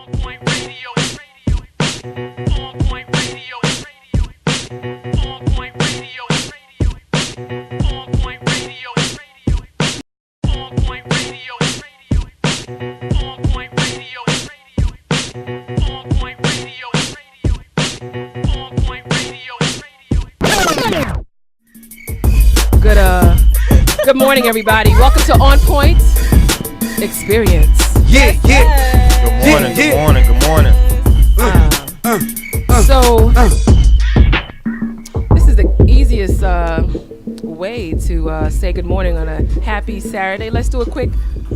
Good morning, everybody. Welcome to On Point Experience. Yeah. Good morning. So, this is the easiest way to say good morning on a happy Saturday. Let's do a quick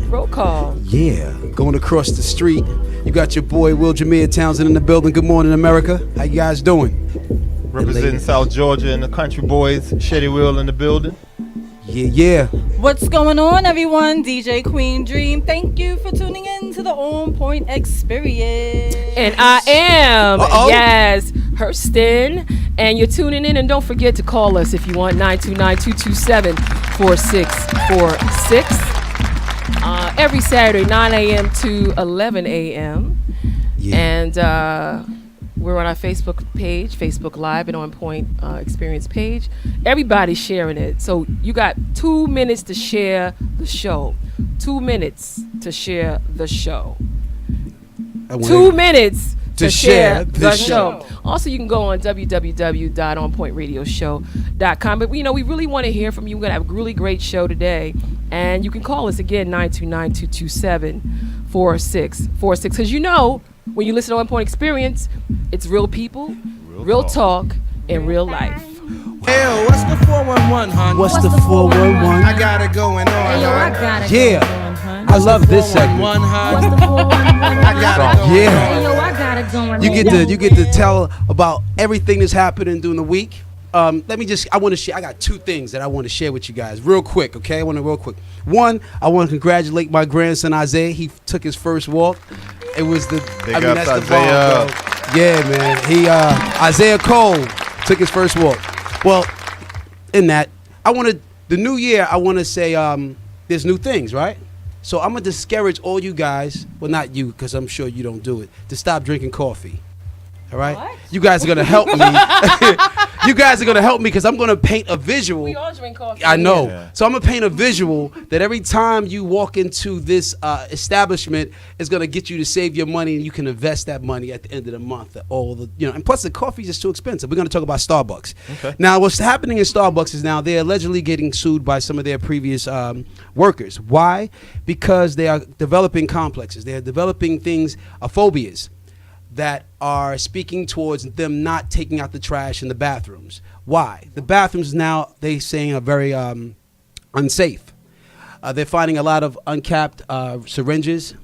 roll call. Yeah, going across the street. You got your boy Will Jameer Townsend in the building. Good morning, America. How you guys doing? Representing South Georgia and the Country Boys, Shetty Will in the building. Yeah. What's going on, everyone? DJ Queen Dream. Thank you for tuning in to the On Point Experience. And I am, yes, Hurston. And you're tuning in. And don't forget to call us if you want, 929-227-4646. Every Saturday, 9 a.m. to 11 a.m. Yeah. And we're on our Facebook page, Facebook Live, and On Point Experience page. Everybody's sharing it. So you got 2 minutes to share the show. 2 minutes to share the show. 2 minutes to share the show. Also, you can go on www.onpointradioshow.com. But, we really want to hear from you. We're going to have a really great show today. And you can call us again, 929-227-4646. Because when you listen to On Point Experience, it's real people, real talk, and real life. Hey, what's the 411, hon? What's the 411? I got it going on, Hey, yo, I got it Yeah. going on, hun. I love this segment. What's What's the 411? I got it going Yeah. Hey, yo, I got it going on. You get to tell about everything that's happening during the week. I want to share. I got 2 things that I want to share with you guys real quick, okay? Real quick. One, I want to congratulate my grandson Isaiah. He took his first walk. It was that's the bomb, bro. Yeah, man. Isaiah Cole took his first walk. Well, in that, the new year, I want to say there's new things, right? So I'm going to discourage all you guys, well, not you, because I'm sure you don't do it, to stop drinking coffee. All right? What? You guys are going to help me. You guys are going to help me because I'm going to paint a visual. We all drink coffee. I know. Yeah. So I'm going to paint a visual that every time you walk into this establishment, it's going to get you to save your money, and you can invest that money at the end of the month. And plus the coffee is just too expensive. We're going to talk about Starbucks. Okay. Now, what's happening in Starbucks is now they're allegedly getting sued by some of their previous workers. Why? Because they are developing complexes. They are developing phobias that are speaking towards them not taking out the trash in the bathrooms. Why? The bathrooms now, they saying, are very unsafe. They're finding a lot of uncapped syringes,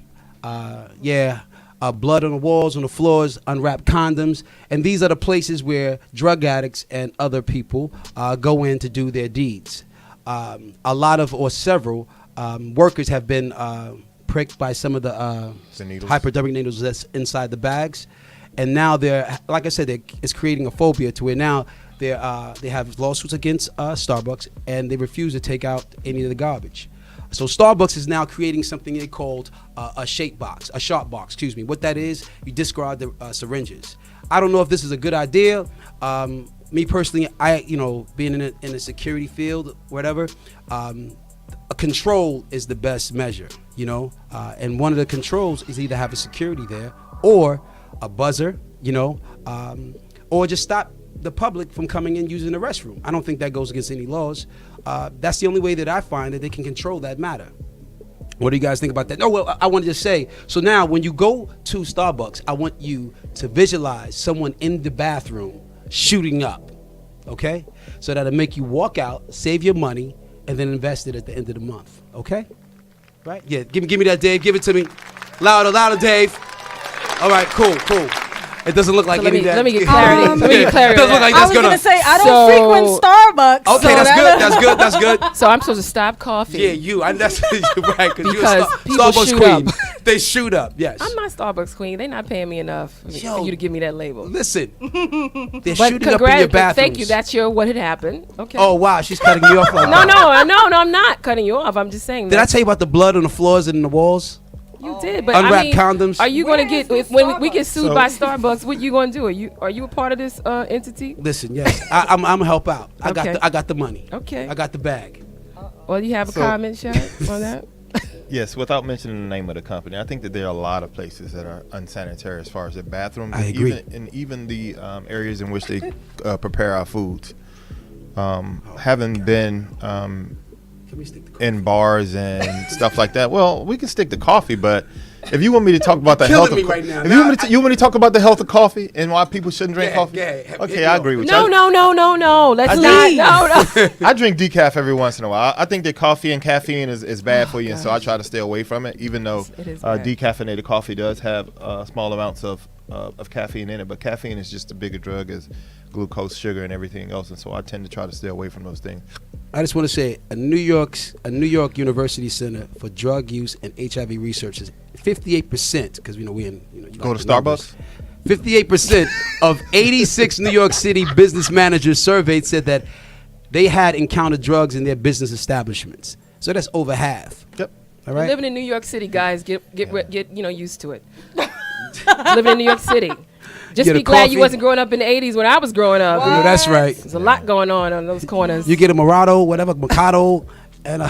blood on the walls, on the floors, unwrapped condoms, and these are the places where drug addicts and other people go in to do their deeds. Several workers have been pricked by some of the hypodermic needles that's inside the bags, and now like I said, it's creating a phobia to where now they have lawsuits against Starbucks, and they refuse to take out any of the garbage. So Starbucks is now creating something they called a sharp box. What that is, you discard the syringes. I don't know if this is a good idea. Me personally, being in a security field, whatever. A control is the best measure, and one of the controls is either have a security there or a buzzer, or just stop the public from coming in using the restroom. I don't think that goes against any laws. That's the only way that I find that they can control that matter. What do you guys think about that? No, well, I wanted to say, so now when you go to Starbucks, I want you to visualize someone in the bathroom shooting up, okay? So that'll make you walk out, save your money, and then invest it at the end of the month, okay? Right? Yeah, give me that, Dave. Give it to me. Louder, Dave. All right, cool. It doesn't look like any of that. Let me get clarity. It doesn't look like I that's was gonna. going to say, I don't frequent Starbucks. Okay, that's good. So I'm supposed to stop coffee. Yeah, that's right. Because people Starbucks shoot queen. up. They shoot up. Yes. I'm not Starbucks queen. They're not paying me enough for you to give me that label. Listen, they're shooting up in your bathrooms. Thank you. That's what had happened. Okay. Oh wow, she's cutting you off like No, I'm not cutting you off. I'm just saying. Did I tell you about the blood on the floors and in the walls? You did, but Unwrapped condoms. Are you going to Where get is this when we get sued So- by Starbucks? What you going to do? Are you a part of this entity? Listen, yes, I'm gonna help out. Okay. I got the money. Okay. I got the bag. Well, you have a So- comment, Shad, on that? Yes, without mentioning the name of the company, I think that there are a lot of places that are unsanitary as far as the bathrooms. I agree. Even the areas in which they prepare our foods. Having been Can we stick to in bars and stuff like that, well, we can stick to coffee, but if you want me to talk about the Killing health me of right now. if you want me to talk about the health of coffee and why people shouldn't drink coffee, hit okay, me I up. agree with No. you. Let's Please. not. No. I drink decaf every once in a while. I think that coffee and caffeine is bad for you, and so I try to stay away from it. Even though It is bad. decaffeinated coffee does have small amounts of caffeine in it, but caffeine is just a bigger drug as glucose, sugar, and everything else, and so I tend to try to stay away from those things. I just want to say a New York University Center for Drug Use and HIV Research is 58%, because we in you Go like to the numbers. Starbucks. 58% of 86 New York City business managers surveyed said that they had encountered drugs in their business establishments. So that's over half. Yep. All right. Living in New York City, guys, get used to it. Living in New York City. Just Get a be glad you coffee. wasn't growing up in the 80s when I was growing up. You know, that's right. There's a lot going on those corners. You get a Murado, whatever, Mikado, and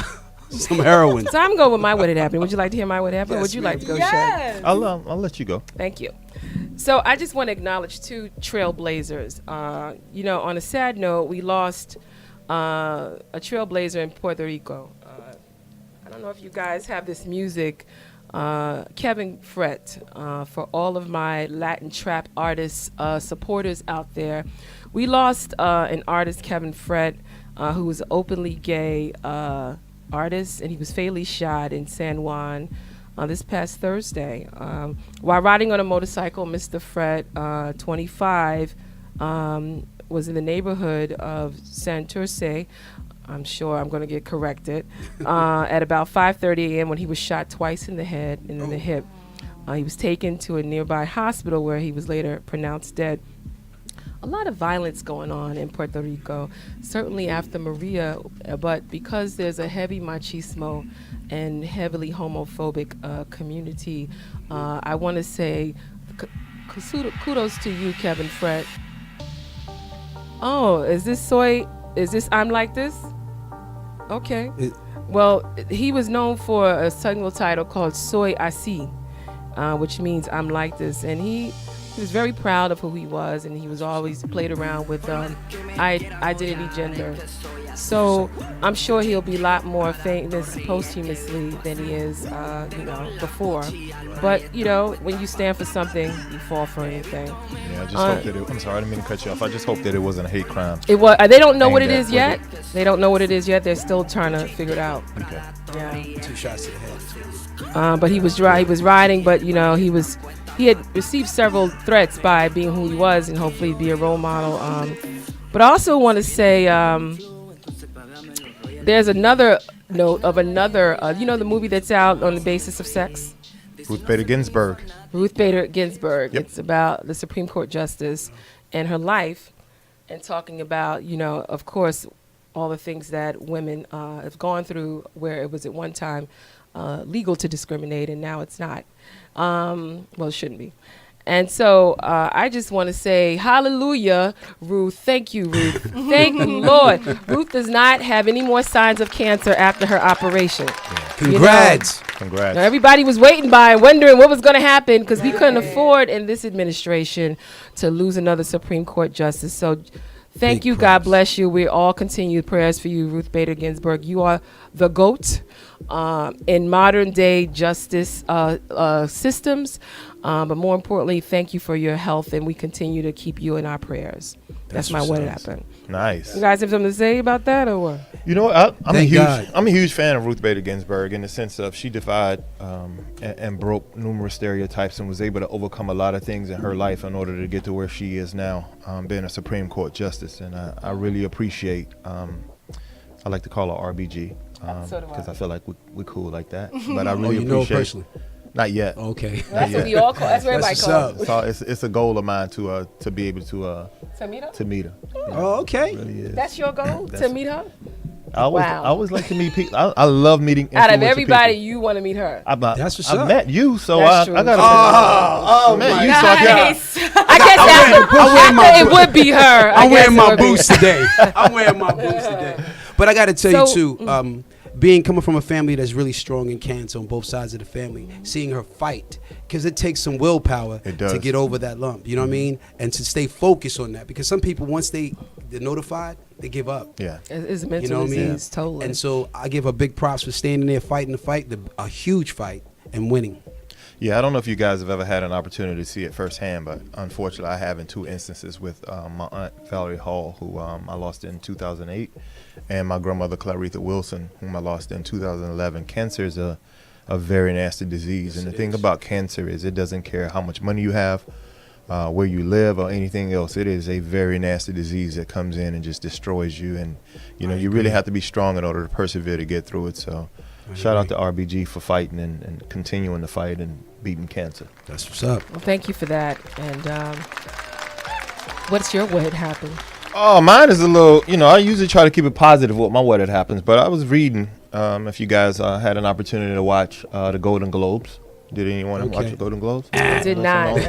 some heroin. So I'm going with my what had happened. Would you like to hear my what happened? Or Yes, would you like to go, Shad? Yes. I'll let you go. Thank you. So I just want to acknowledge two trailblazers. On a sad note, we lost a trailblazer in Puerto Rico. I don't know if you guys have this music. Kevin Fret, for all of my Latin trap artists, supporters out there. We lost an artist, Kevin Fret, who was an openly gay artist, and he was fatally shot in San Juan this past Thursday. While riding on a motorcycle, Mr. Fret, 25, was in the neighborhood of Santurce. I'm sure I'm going to get corrected, at about 5:30 a.m. when he was shot twice in the head and in the hip. He was taken to a nearby hospital where he was later pronounced dead. A lot of violence going on in Puerto Rico, certainly after Maria, but because there's a heavy machismo and heavily homophobic community, I want to say kudos to you, Kevin Fret. Oh, is this I'm Like This? Okay. Well, he was known for a single title called Soy Así, which means I'm like this. And he was very proud of who he was, and he was always played around with identity gender. So I'm sure he'll be a lot more famous posthumously than he is, before. But, when you stand for something, you fall for anything. Yeah, I just hope that I'm sorry, I didn't mean to cut you off. I just hope that it wasn't a hate crime. It was. They don't know what it Aimed at, is was yet. it? They don't know what it is yet. They're still trying to figure it out. Okay. Yeah. 2 shots to the head. But he was riding, but he had received several threats by being who he was, and hopefully be a role model. But I also want to say there's another note of another, the movie that's out on the basis of sex. Ruth Bader Ginsburg. Ruth Bader Ginsburg. Yep. It's about the Supreme Court justice and her life, and talking about, of course, all the things that women have gone through, where it was at one time legal to discriminate, and now it's not. Well, it shouldn't be. And so I just want to say, hallelujah, Ruth. Thank you, Ruth. Thank you, Lord. Ruth does not have any more signs of cancer after her operation. Congrats. Congrats. Now, everybody was waiting by and wondering what was going to happen, because we couldn't afford in this administration to lose another Supreme Court justice. So thank you. God bless you. We all continue prayers for you, Ruth Bader Ginsburg. You are the GOAT in modern day justice systems. But more importantly, thank you for your health, and we continue to keep you in our prayers. That's my what happened. Nice. You guys have something to say about that, or what? You know what? I'm a huge fan of Ruth Bader Ginsburg in the sense of she defied and broke numerous stereotypes and was able to overcome a lot of things in her life in order to get to where she is now, being a Supreme Court justice. And I really appreciate. I like to call her RBG because I feel like we're cool like that. But I really appreciate. Personally? Not yet. Okay. That's what we all call. That's what everybody calls. It's a goal of mine to be able to meet her. to meet her. Oh, okay. It really is. That's your goal, to meet her? I always like to meet people. I love meeting. Out of everybody, people. you want to meet her. That's what's I up. met you, so That's I true. got to met you. So Nice. I guess it would be her. I'm wearing my boots today. I'm wearing my boots today. But I got to tell you too, coming from a family that's really strong in cancer on both sides of the family, seeing her fight, because it takes some willpower to get over that lump. You know what I mean? And to stay focused on that, because some people, once they're notified, they give up. Yeah, it's mental you know what I mean? disease, totally. And so I give her big props for standing there fighting the fight, a huge fight, and winning. Yeah, I don't know if you guys have ever had an opportunity to see it firsthand, but unfortunately I have in two instances with my aunt Valerie Hall, who I lost in 2008, and my grandmother Claretha Wilson, whom I lost in 2011. Cancer is a very nasty disease, and the thing about cancer is it doesn't care how much money you have, where you live, or anything else. It is a very nasty disease that comes in and just destroys you, and you really have to be strong in order to persevere to get through it. So shout out to RBG for fighting and continuing to fight and beating cancer. That's what's up. Well, thank you for that. And what's your what had happened? Oh, mine is a little, I usually try to keep it positive with my what had happens, but I was reading, if you guys had an opportunity to watch the Golden Globes. Did anyone watch the Golden Globes? I did not.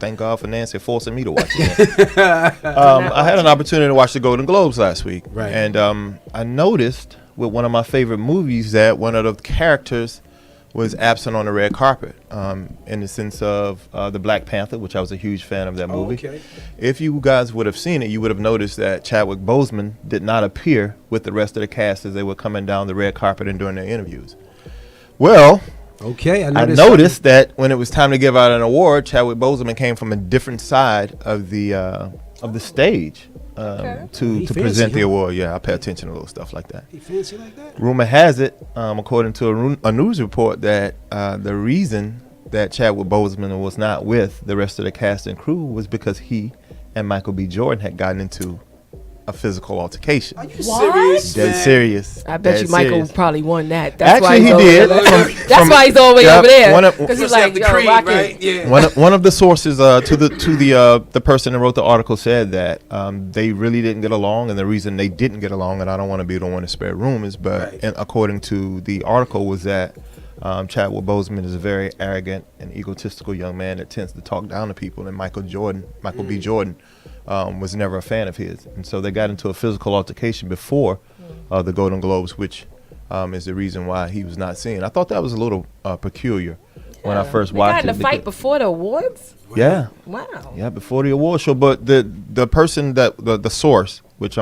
Thank God for Nancy forcing me to watch it. I had an opportunity to watch the Golden Globes last week. Right. And I noticed with one of my favorite movies that one of the characters was absent on the red carpet, in the sense of the Black Panther, which I was a huge fan of that movie. Okay. If you guys would have seen it, you would have noticed that Chadwick Boseman did not appear with the rest of the cast as they were coming down the red carpet and doing their interviews. Well, okay, I noticed that when it was time to give out an award, Chadwick Boseman came from a different side of the stage to present the award. Yeah, I pay attention to little stuff like that. He fancy like that? Rumor has it, according to a news report, that the reason that Chadwick Boseman was not with the rest of the cast and crew was because he and Michael B. Jordan had gotten into a physical altercation. Are you serious? Dead serious. I bet you Michael serious. probably won that. That's Actually, he did. That's why he's all the way over there. Because he's like, the yo, cream, rock right? it. Yeah. One of the sources to the person that wrote the article said that they really didn't get along, and the reason they didn't get along, and I don't want to be the one to spread rumors, but according to the article, was that Chadwick Boseman is a very arrogant and egotistical young man that tends to talk down to people, and Michael B. Jordan was never a fan of his, and so they got into a physical altercation before the Golden Globes, which is the reason why he was not seen. I thought that was a little peculiar when I first watched it. They got in a fight before the awards? Yeah. Wow. Yeah, before the award show. But the person that the source, which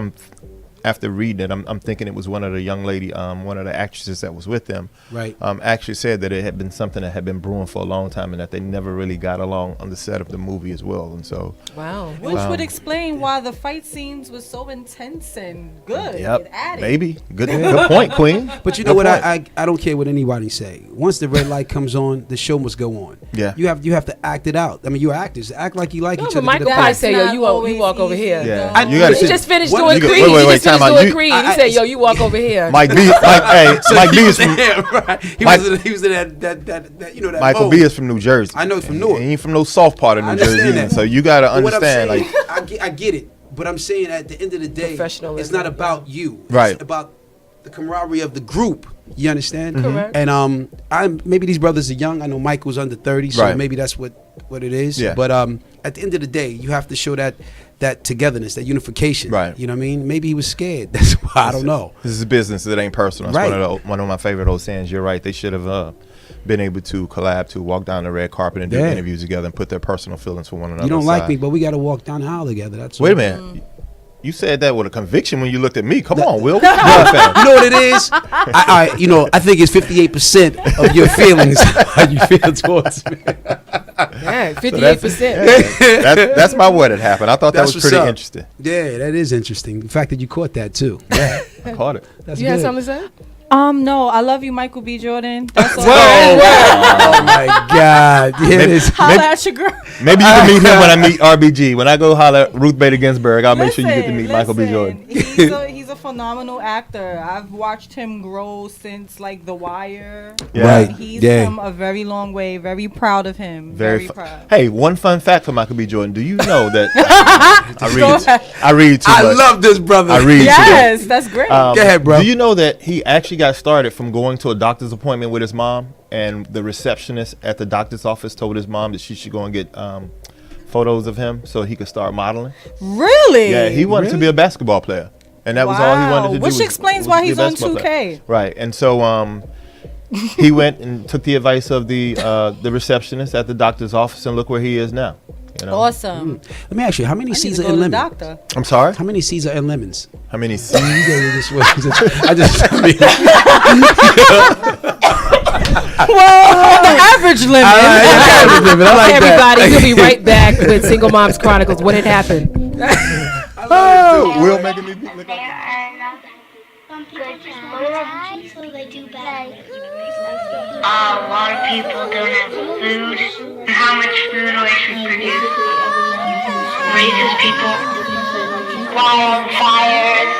after reading it, I'm thinking it was one of the young lady, one of the actresses that was with them. Right. Actually said that it had been something that had been brewing for a long time, and that they never really got along on the set of the movie as well. And so. Wow. Which would explain why the fight scenes was so intense and good. Yep. Added. Maybe. Good point, Queen. But you know what? I don't care what anybody say. Once the red light comes on, the show must go on. Yeah. You have to act it out. I mean, you're actors. Act like you like No, each but other. Michael Get a probably part. say, yo, you walk over here. Yeah. You gotta He just finished What- doing you- Creed. wait, He just time finished out. doing Creed. He said, yo, you walk over here. Mike B. Mike B is from Right. He was in that that Michael mode. B is from New Jersey. I know he's from Newark. He ain't from no soft part of I New Jersey understand either. that. So you gotta But what I'm understand, saying, like, I get it, but I'm saying at the end of the day, Professionalism, it's not about you. Right. It's about the camaraderie of the group. You understand? Correct. And maybe these brothers are young. I know Michael's under 30, so Right. maybe that's what it is. Yeah. But at the end of the day, you have to show that togetherness, that unification. Right. You know what I mean? Maybe he was scared. That's why I don't know. This is business. It ain't personal. That's Right. one of my favorite old sayings. You're right. They should have been able to collab, to walk down the red carpet and do Yeah. interviews together and put their personal feelings for one another. You don't like aside. me, but we got to walk down the aisle together. That's Wait a all. minute. You said that with a conviction when you looked at me. Come on, Will. You know what it is? I think it's 58% of your feelings how you feel towards me. Yeah, 58%. That's my what had happened. I thought that That's was what's pretty up. interesting. Yeah, that is interesting. The fact that you caught that too. I caught it. That's You had good. something to say? No, I love you, Michael B. Jordan. That's all. Oh my God! Yeah, Maybe- this- Holla at your girl. Maybe you can meet him when I meet RBG. When I go holler at Ruth Bader Ginsburg, I'll make sure you get to meet Michael B. Jordan. He's a phenomenal actor. I've watched him grow since like The Wire. Yeah. Right. He's Yeah. come a very long way. Very proud of him. Very proud. Hey, one fun fact for Michael B. Jordan. Do you know that I Go read too I much. love this brother. I read too much. Yes, that's great. Go ahead, bro. Do you know that he actually got started from going to a doctor's appointment with his mom, and the receptionist at the doctor's office told his mom that she should go and get photos of him so he could start modeling? Really? Yeah, he wanted to be a basketball player, and that was all he wanted to do. Which was- explains was why be a he's on basketball 2K. player. Right, and so he went and took the advice of the receptionist at the doctor's office, and look where he is now. You know? Awesome. Let me ask you, how many I need C's to are go in to the lemon? doctor. I'm sorry. How many C's are in lemons? How many C's? I just Well, the average limit. I like that. Everybody, we'll be right back with Single Moms Chronicles. What had happened? Will making me look There are enough good times, so they do bad. A lot of people don't have food, and how much food waste we produce. Raises people. Wildfires.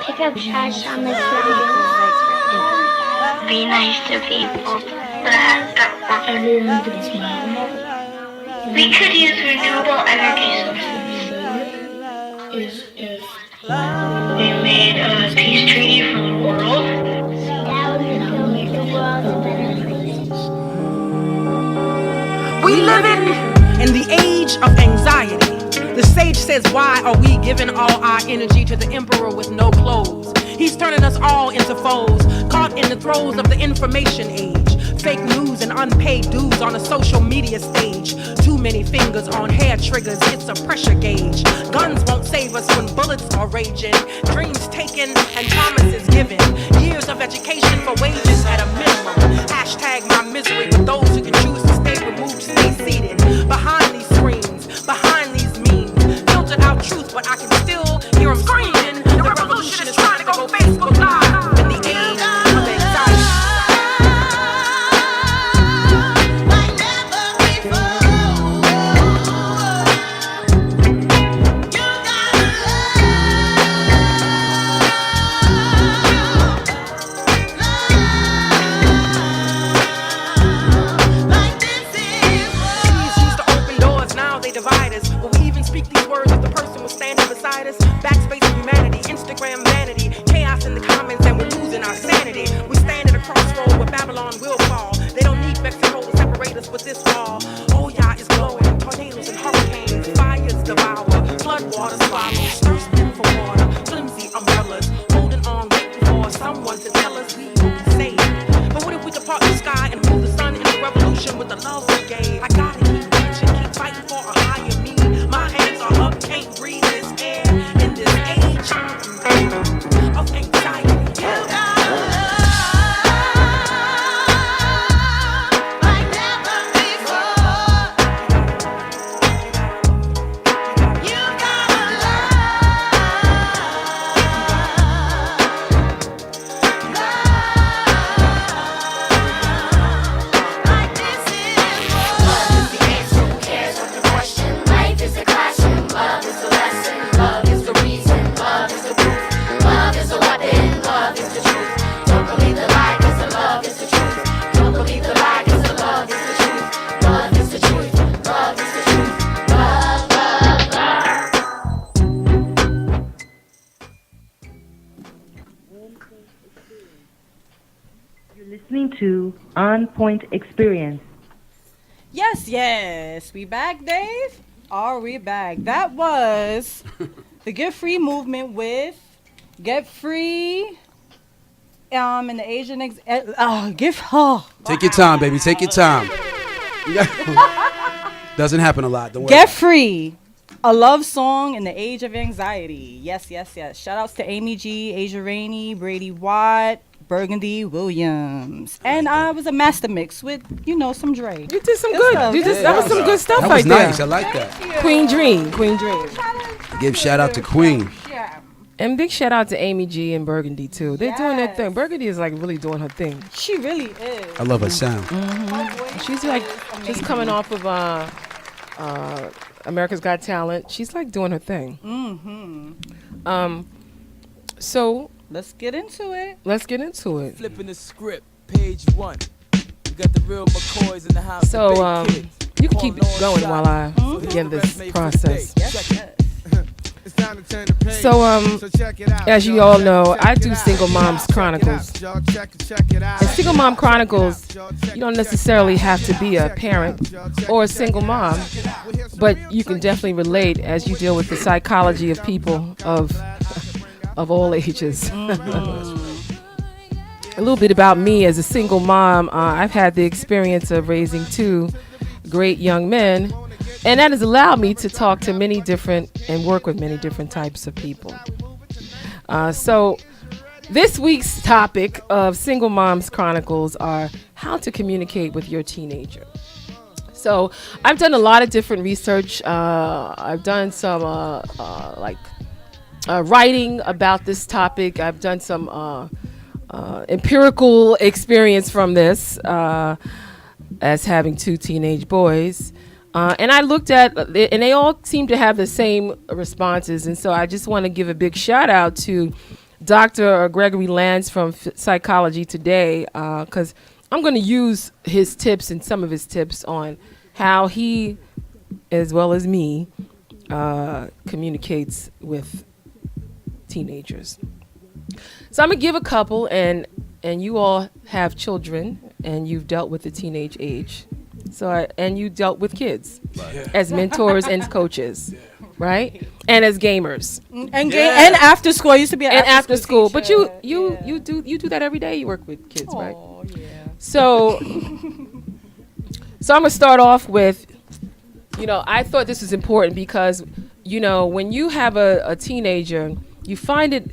Pick up trash on the street. Be nice to people that everyone can smile. We could use renewable energy sources. If we made a peace treaty for the world, that would make the world a better place. We live in the age of anxiety. The sage says, why are we giving all our energy to the emperor with no clothes? He's turning us all into foes, caught in the throes of the information age. Fake news and unpaid dues on a social media stage. Too many fingers on hair triggers, it's a pressure gauge. Guns won't save us when bullets are raging. Dreams taken and promises given. Years of education for wages at a minimum. Hashtag my misery with those who can choose to stay removed, stay seated. Behind these screens, behind these memes. Filtered out truth, but I can still hear them screaming. The revolution is trying to go Facebook Live in the age of anxiety. Backspace of humanity, Instagram vanity, chaos in the comments, and we're losing our sanity. We stand at a crossroad where Babylon will fall. They don't need Mexico to separate us with this wall. Oh yeah, it's glowing, tornadoes and hurricanes, fires devour, flood waters follow, thirsting for water, flimsy umbrellas, holding on, waiting for someone to tell us we will be saved. But what if we could part the sky and move the sun in a revolution with the love we gave? I gotta keep reaching, keep fighting for a higher me. My hands are up, can't breathe this air. In this age of anxiety, you gotta love like never before. You gotta love like this is love is the answer. Who cares what the question? Life is a classroom. Love is the lesson. Love is the reason. Love is the proof. Love is the weapon. Love is the truth. Don't believe the lie, 'cause the love is the truth. Don't believe the lie, 'cause the love is the truth. Love is the truth. Love is the truth. Love, love, love. You're listening to On Point Experience. Yes. We back, Dave? Are we back? That was the Get Free movement with Get Free in the Asian Take your time, baby. Take your time. Doesn't happen a lot. Don't worry. Get Free, a love song in the age of anxiety. Yes. Shout outs to Amy G, Asia Rainey, Brady Watt, Burgundy Williams. And I was a master mix with, some Dre. You did some Good good. stuff. That was some good stuff That right was there. nice. I like that. Queen Dream. Give shout out to Queen. And big shout out to Amy G and Burgundy too. They're doing their thing. Burgundy is like really doing her thing. She really is. I love her sound. She's like just coming off of America's Got Talent. She's like doing her thing. So let's get into it. Flipping the script, page 1. We got the real McCoys in the house. So you can keep going while I begin this process. So as you all know, I do Single Moms Chronicles. And Single Mom Chronicles, you don't necessarily have to be a parent or a single mom, but you can definitely relate as you deal with the psychology of people of all ages. A little bit about me as a single mom. I've had the experience of raising 2 great young men, and that has allowed me to talk to many different and work with many different types of people. So this week's topic of Single Moms Chronicles are how to communicate with your teenager. So I've done a lot of different research. I've done some writing about this topic. I've done some empirical experience from this as having 2 teenage boys. And I looked at it, and they all seem to have the same responses. And so I just want to give a big shout out to Dr. Gregory Lance from Psychology Today, because I'm going to use his tips and some of his tips on how he, as well as me, communicates with teenagers. So I'm going to give a couple, and you all have children, and you've dealt with the teenage age. And you dealt with kids as mentors and coaches, right? And as gamers. And after school. I used to be an after school. But you do that every day. You work with kids, right? Oh, yeah. So I'm gonna start off with, I thought this was important because, when you have a teenager, you find it.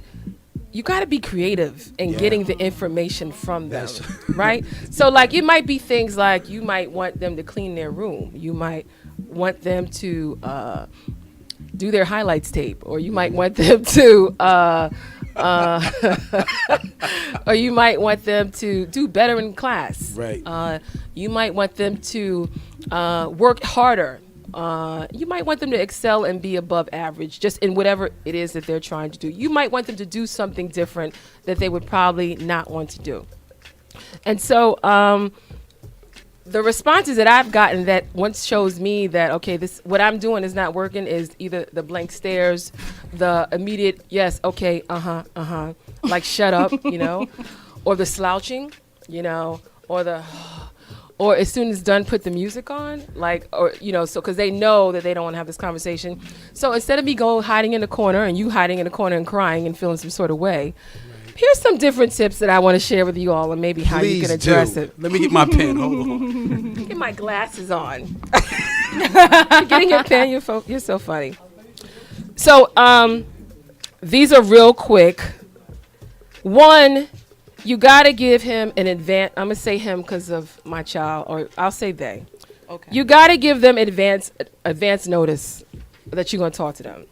You got to be creative in getting the information from them, right? So it might be things like you might want them to clean their room. You might want them to do their highlights tape, or you might want them to, or you might want them to do better in class. Right. You might want them to work harder. You might want them to excel and be above average just in whatever it is that they're trying to do. You might want them to do something different that they would probably not want to do. And so the responses that I've gotten that once shows me that, okay, what I'm doing is not working is either the blank stares, the immediate, yes, okay, like shut up, or the slouching, or as soon as done, put the music on, so because they know that they don't want to have this conversation. So instead of me hiding in the corner and you hiding in the corner and crying and feeling some sort of way, here's some different tips that I want to share with you all, and maybe how you can address it. Let me get my pen. Hold on. Get my glasses on. You're getting your pen. You're so funny. So these are real quick. One, you got to give him an advance. I'm going to say him because of my child, or I'll say they. Okay. You got to give them advance notice that you're going to talk to them.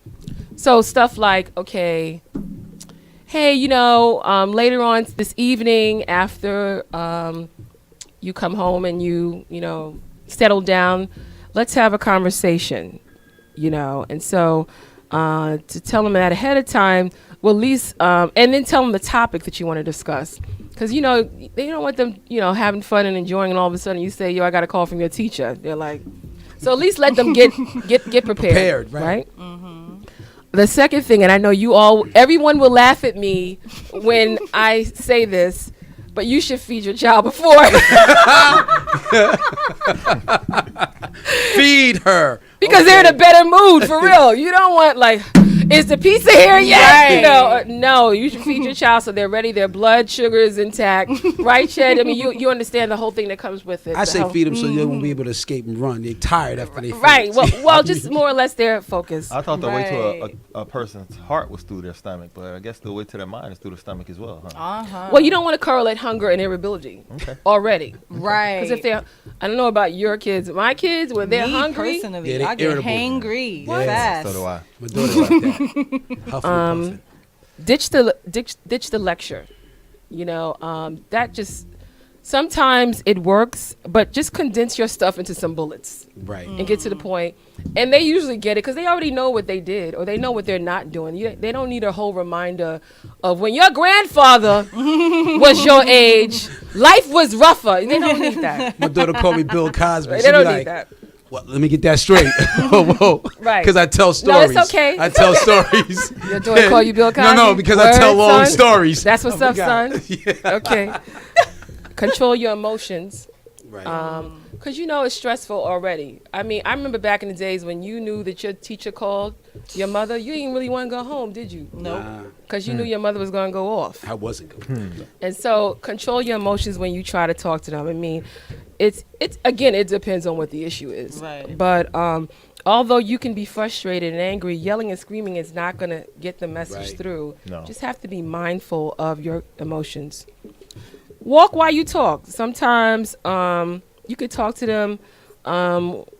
So stuff like, okay, hey, later on this evening after you come home and you settle down, let's have a conversation, And so to tell them that ahead of time, well, at least, and then tell them the topic that you want to discuss. Because, they don't want them, having fun and enjoying, and all of a sudden you say, yo, I got a call from your teacher. They're like, so at least let them get prepared, right? Mm-hmm. The second thing, and I know everyone will laugh at me when I say this, but you should feed your child before. Feed her. Because they're in a better mood, for real. You don't want, is the pizza here yet? Right. No, you should feed your child so they're ready. Their blood sugar is intact. Right, Chad? I mean, you understand the whole thing that comes with it. I say feed them so they won't be able to escape and run. They're tired after they finish. Right. Well, just more or less they're focused. I thought the way to a person's heart was through their stomach, but I guess the way to their mind is through the stomach as well, huh? Uh-huh. Well, you don't want to correlate hunger and irritability already. Right. Because if I don't know about your kids. My kids, when they're hungry. Personally, I get hangry. Yeah, so do I. My daughter like that. Huffing. Ditch the lecture. That just sometimes it works, but just condense your stuff into some bullets. Right. And get to the point. And they usually get it because they already know what they did or they know what they're not doing. They don't need a whole reminder of when your grandfather was your age, life was rougher. They don't need that. My daughter called me Bill Cosby. They She don't be need like, that. well, let me get that straight. Whoa. Right. Because I tell No, stories. it's okay. I tell stories. Your daughter call you Bill Cosby? No, because I tell Word, long son? stories. That's what's I up, forgot. son. Okay. Control your emotions. Right. Because it's stressful already. I mean, I remember back in the days when you knew that your teacher called your mother, you didn't really want to go home, did you? Nope. Because you knew your mother was going to go off. I wasn't going. And so control your emotions when you try to talk to them. I mean, it's again, it depends on what the issue is. Right. But although you can be frustrated and angry, yelling and screaming is not going to get the message Right. through. No. Just have to be mindful of your emotions. Walk while you talk. Sometimes you could talk to them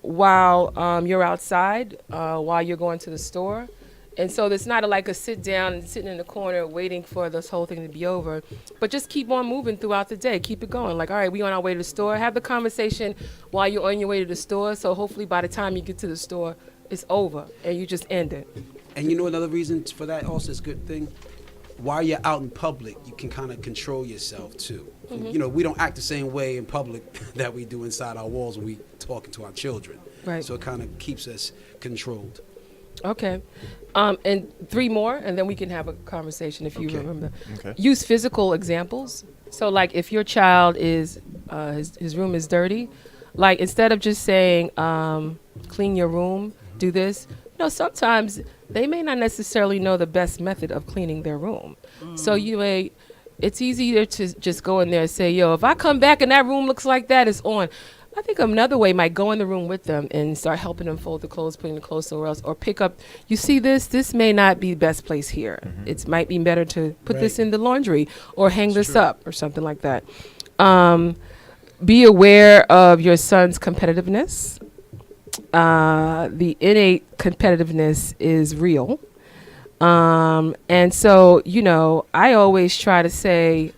while you're outside, while you're going to the store. And so it's not like a sit down and sitting in the corner waiting for this whole thing to be over. But just keep on moving throughout the day. Keep it going. Like, all right, we on our way to the store. Have the conversation while you're on your way to the store. So hopefully by the time you get to the store, it's over and you just end it. And you know another reason for that also is a good thing? While you're out in public, you can kind of control yourself too. Mm-hmm. We don't act the same way in public that we do inside our walls when we talking to our children. Right. So it kind of keeps us controlled. Okay. And 3 more, and then we can have a conversation if you Okay. remember. Okay. Use physical examples. So, like, if your child is, his room is dirty, like, instead of just saying, clean your room, do this, sometimes they may not necessarily know the best method of cleaning their room. So it's easier to just go in there and say, yo, if I come back and that room looks like that, it's on. I think another way might go in the room with them and start helping them fold the clothes, putting the clothes somewhere else, or pick up, you see this may not be the best place here. It might be better to put this in the laundry or hang this up or something like that. Be aware of your son's competitiveness. The innate competitiveness is real. And so, I always try to say,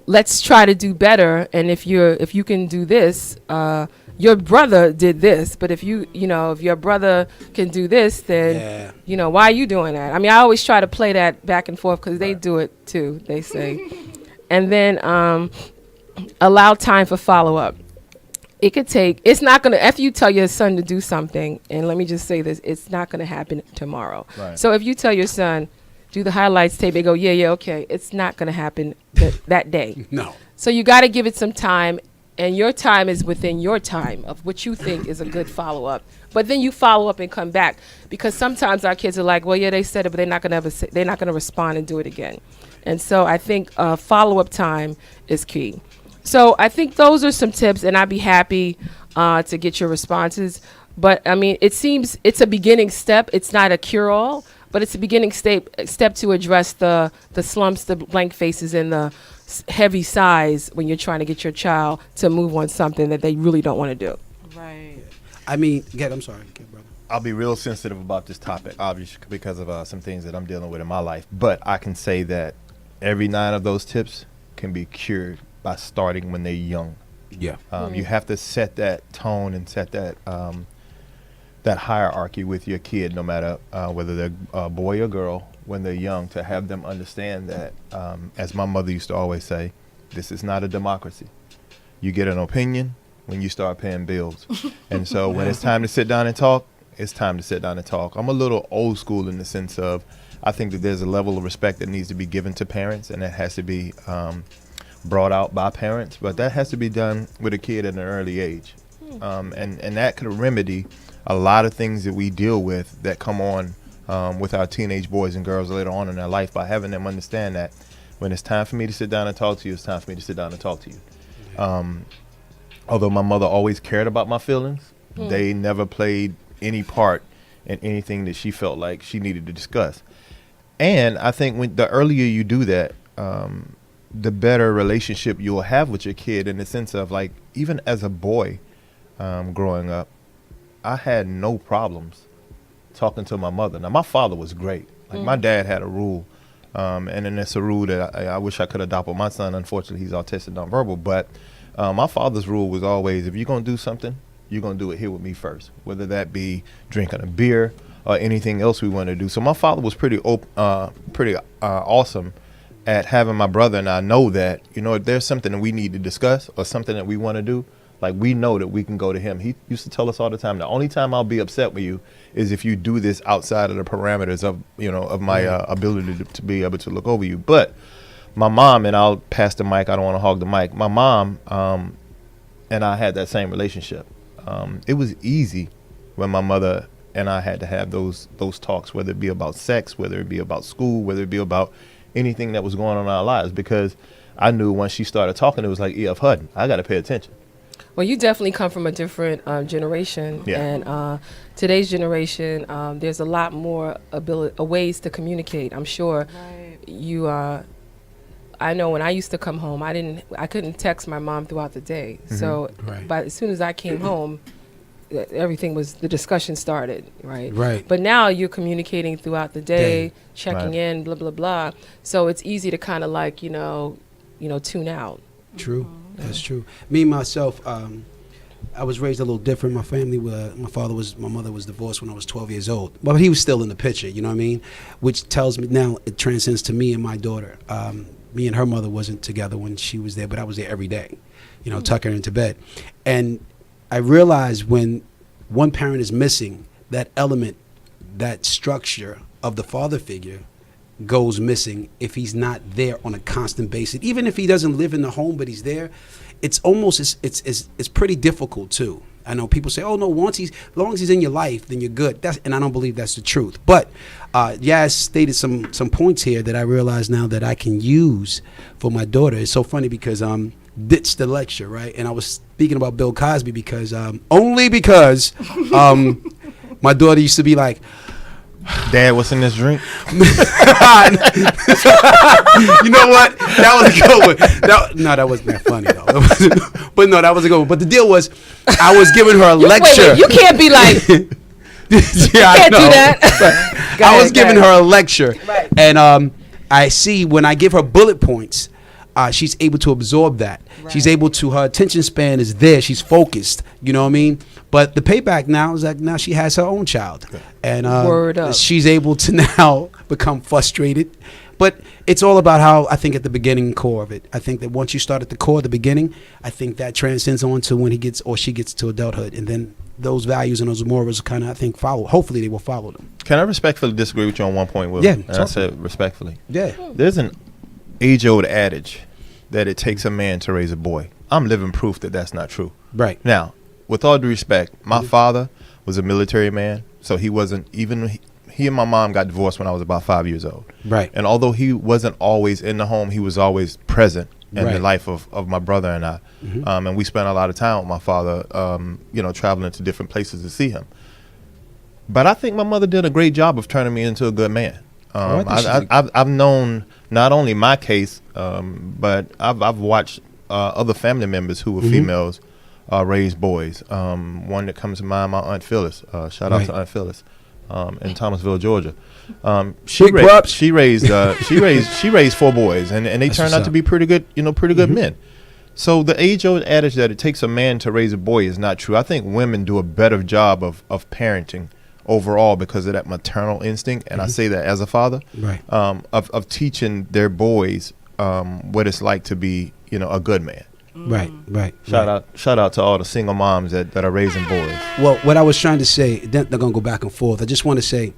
let's try to do better. And if you can do this, your brother did this, but if if your brother can do this, then, why are you doing that? I mean, I always try to play that back and forth because they do it too, they say. And then, allow time for follow-up. It's not going to, after you tell your son to do something, and let me just say this, it's not going to happen tomorrow. Right. So if you tell your son, do the highlights tape, they go, yeah, okay, it's not going to happen that day. No. So you got to give it some time, and your time is within your time of what you think is a good follow-up. But then you follow up and come back, because sometimes our kids are like, well, yeah, they said it, but they're not going to respond and do it again. And so I think follow-up time is key. So I think those are some tips, and I'd be happy to get your responses. But I mean, it seems it's a beginning step. It's not a cure-all, but it's a beginning step to address the slumps, the blank faces, and the heavy sighs when you're trying to get your child to move on something that they really don't want to do. Right. I mean, I'm sorry, brother. I'll be real sensitive about this topic, obviously, because of some things that I'm dealing with in my life. But I can say that every 9 of those tips can be cured by starting when they're young. Yeah. You have to set that tone and set that that hierarchy with your kid, no matter whether they're a boy or girl, when they're young, to have them understand that, as my mother used to always say, this is not a democracy. You get an opinion when you start paying bills. And so when it's time to sit down and talk, it's time to sit down and talk. I'm a little old school in the sense of, I think that there's a level of respect that needs to be given to parents, and that has to be brought out by parents, but that has to be done with a kid at an early age. And that could remedy a lot of things that we deal with that come on with our teenage boys and girls later on in their life, by having them understand that when it's time for me to sit down and talk to you, it's time for me to sit down and talk to you. Although my mother always cared about my feelings, they never played any part in anything that she felt like she needed to discuss. And I think when the earlier you do that, the better relationship you'll have with your kid, in the sense of, like, even as a boy growing up, I had no problems talking to my mother. Now, my father was great. Like, my dad had a rule. And then it's a rule that I wish I could adopt with my son. Unfortunately, he's autistic, nonverbal. But my father's rule was always, if you're going to do something, you're going to do it here with me first, whether that be drinking a beer or anything else we want to do. So my father was pretty awesome at having my brother and I know that, if there's something that we need to discuss or something that we want to do, like we know that we can go to him. He used to tell us all the time, the only time I'll be upset with you is if you do this outside of the parameters of, of my ability to be able to look over you. But my mom, and I'll pass the mic, I don't want to hog the mic. My mom and I had that same relationship. It was easy when my mother and I had to have those talks, whether it be about sex, whether it be about school, whether it be about anything that was going on in our lives, because I knew once she started talking, it was like E.F. Hutton. I got to pay attention. Well, you definitely come from a different generation, and today's generation, there's a lot more ways to communicate. I'm sure you. I know when I used to come home, I couldn't text my mom throughout the day. Mm-hmm. So, but as soon as I came home, the discussion started, right? Right. But now you're communicating throughout the day, checking in, blah blah blah. So it's easy to kind of like tune out. True. That's true. Me, myself, I was raised a little different. My family, my mother was divorced when I was 12 years old. But he was still in the picture, you know what I mean? Which tells me now it transcends to me and my daughter. Me and her mother wasn't together when she was there, but I was there every day, tuck her into bed. And I realized when one parent is missing, that element, that structure of the father figure goes missing if he's not there on a constant basis. Even if he doesn't live in the home, but he's there, it's almost it's pretty difficult too. I know people say, "Oh no, as long as he's in your life, then you're good." And I don't believe that's the truth. But Yaz stated some points here that I realize now that I can use for my daughter. It's so funny because ditched the lecture, right? And I was speaking about Bill Cosby because only because my daughter used to be like, Dad, what's in this drink? You know what? That was a good one. No, that wasn't that funny though. But no, that was a good one. But the deal was, I was giving her a lecture. Wait, you can't be like, yeah, you can't do that. I was giving her a lecture, right. And I see when I give her bullet points, she's able to absorb that. Right. She's able to, her attention span is there. She's focused. You know what I mean? But the payback now is that now she has her own child. And she's able to now become frustrated. But it's all about how, I think, at the beginning core of it. I think that once you start at the core, the beginning, I think that transcends on to when he gets or she gets to adulthood. And then those values and those morals kind of, I think, follow. Hopefully they will follow them. Can I respectfully disagree with you on one point, Will? Yeah. And I said respectfully. Yeah. There's an age-old adage that it takes a man to raise a boy. I'm living proof that that's not true. Right. Now, with all due respect, my father was a military man, so he wasn't even... He and my mom got divorced when I was about 5 years old. Right. And although he wasn't always in the home, he was always present in the life of my brother and I. Mm-hmm. And we spent a lot of time with my father, traveling to different places to see him. But I think my mother did a great job of turning me into a good man. I've known not only my case, but I've watched other family members who were females raise boys. One that comes to mind, my Aunt Phyllis. Shout out to Aunt Phyllis. In Thomasville, Georgia, she raised 4 boys, and they turned out to be pretty good, good men. So the age-old adage that it takes a man to raise a boy is not true. I think women do a better job of parenting overall because of that maternal instinct, and I say that as a father, of teaching their boys what it's like to be, a good man. Right. Shout out to all the single moms that are raising boys. Well, what I was trying to say, they're gonna go back and forth. I just want to say,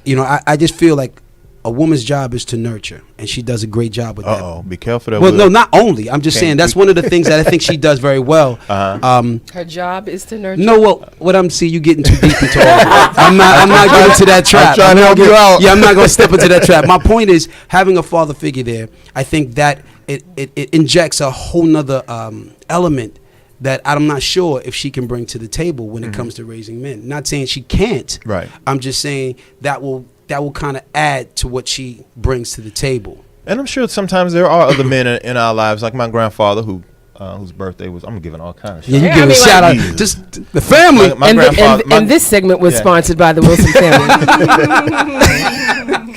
I just feel like a woman's job is to nurture, and she does a great job with that. Be careful there. Well, no, not only. I'm just saying that's one of the things that I think she does very well. Her job is to nurture. No, well, what I'm seeing, you getting too deep into all that. I'm not getting into that trap. I'm trying to help you out. Yeah, I'm not gonna step into that trap. My point is, having a father figure there, I think that it injects a whole nother element that I'm not sure if she can bring to the table when it comes to raising men. Not saying she can't. Right. I'm just saying that will kind of add to what she brings to the table. And I'm sure sometimes there are other men in our lives, like my grandfather, whose birthday was. I'm giving all kinds of shout. Yeah, you give a shout out. Just the family. And this segment was sponsored by the Wilson family.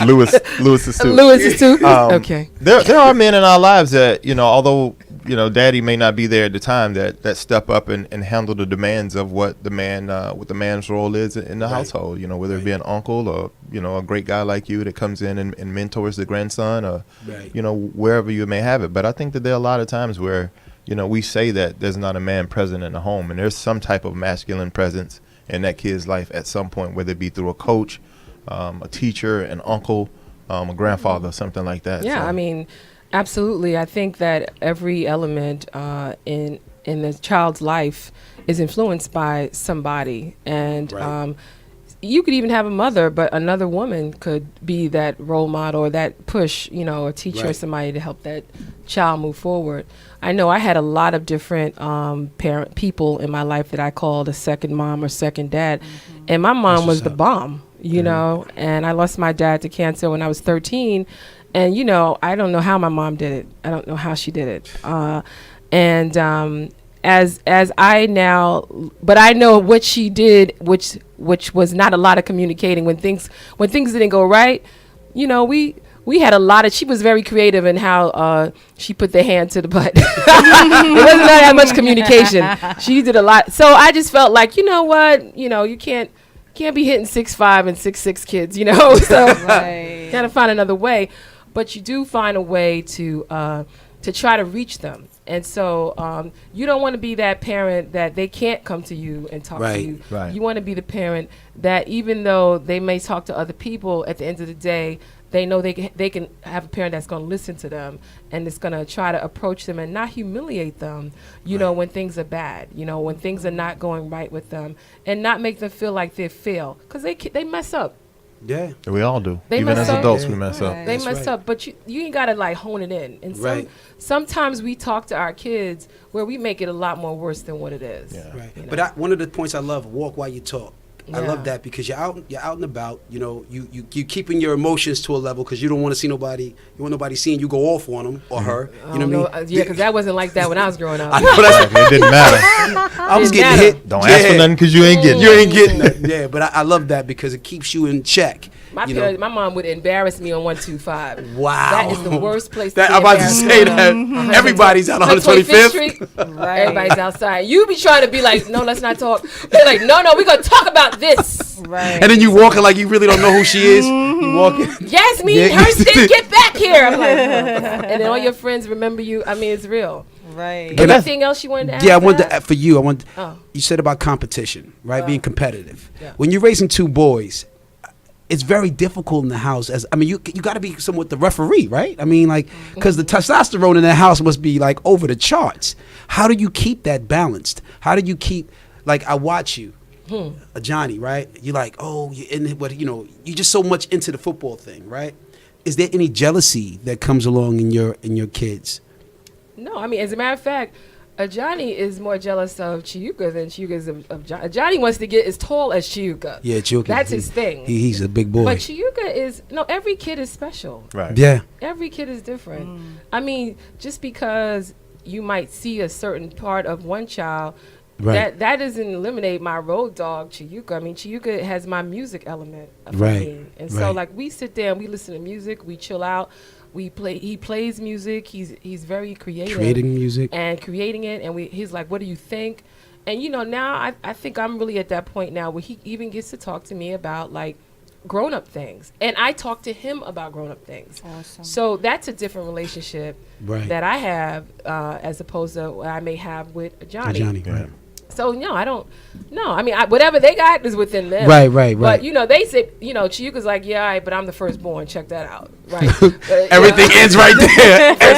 Lewis is too. Lewis is too. Okay. There are men in our lives that, although, daddy may not be there at the time, that step up and handle the demands of what the man's role is in the household, whether it be an uncle or, a great guy like you that comes in and mentors the grandson or, wherever you may have it. But I think that there are a lot of times where, we say that there's not a man present in the home, and there's some type of masculine presence in that kid's life at some point, whether it be through a coach, a teacher, an uncle, a grandfather, something like that. Yeah, So, I mean, absolutely. I think that every element in the child's life is influenced by somebody, and you could even have a mother, but another woman could be that role model or that push, a teacher or somebody to help that child move forward. I know I had a lot of different parent people in my life that I called a second mom or second dad, and my mom was the bomb, and I lost my dad to cancer when I was 13, and I don't know how my mom did it. I don't know how she did it, as I now, but I know what she did, which was not a lot of communicating when things didn't go right. We had a lot of. She was very creative in how she put the hand to the butt. It wasn't that much communication. She did a lot. So I just felt like, you can't be hitting 6'5" and 6'6" kids. So gotta find another way. But you do find a way to try to reach them. And so you don't want to be that parent that they can't come to you and talk to you. Right. You want to be the parent that even though they may talk to other people, at the end of the day, they know they can have a parent that's going to listen to them and is going to try to approach them and not humiliate them, when things are bad, when things are not going right with them, and not make them feel like they fail, because they mess up. Yeah, we all do. They Even mess as up. adults, we mess up. They mess up, but you ain't got to hone it in. And sometimes we talk to our kids where we make it a lot more worse than what it is. Yeah. Right. But one of the points I love, walk while you talk. I love that because you're out and about. You keeping your emotions to a level because you don't want to see nobody. You want nobody seeing you go off on them or her. You know what I mean? Yeah, because that wasn't like that when I was growing up. I know it didn't matter. I was getting hit. Don't ask for nothing because you ain't getting. You ain't getting nothing. Yeah, but I love that because it keeps you in check. My mom would embarrass me on 125. Wow, that is the worst place. To I'm about to say that everybody's out on 125th Street. Everybody's outside. You be trying to be like, no, let's not talk. They're like, no, we're gonna talk about this. Right. And then you walking like you really don't know who she is. You walking. Yasmin, Hurston, get back here. I'm like, and then all your friends remember you. I mean, it's real. Right. Anything else you wanted to add? Yeah, I wanted to, for you. You said about competition, right? Being competitive. Yeah. When you're raising two boys, it's very difficult in the house. You got to be somewhat the referee, right? I mean, because the testosterone in the house must be over the charts. How do you keep that balanced? How do you keep, I watch you, Johnny, right? You're you're in it, but you're just so much into the football thing, right? Is there any jealousy that comes along in your kids? No, I mean, as a matter of fact, Johnny is more jealous of Chiuka than Chiuka's of Johnny. Johnny wants to get as tall as Chiuka. Yeah, Chiuka. That's his thing. He's a big boy. But Chiuka is, every kid is special. Right. Yeah. Every kid is different. I mean, just because you might see a certain part of one child, that doesn't eliminate my road dog, Chiuka. I mean, Chiuka has my music element of me. And so, we sit there and we listen to music, we chill out. He plays music. He's very creative. Creating music. And creating it. And he's like, what do you think? And, now I think I'm really at that point now where he even gets to talk to me about, grown-up things. And I talk to him about grown-up things. Awesome. So that's a different relationship that I have as opposed to what I may have with Johnny. Right. So, no, I don't. No, I mean, whatever they got is within them. Right. But, they say, Chiuka's like, yeah, all right, but I'm the firstborn. Check that out. Right. Everything ends right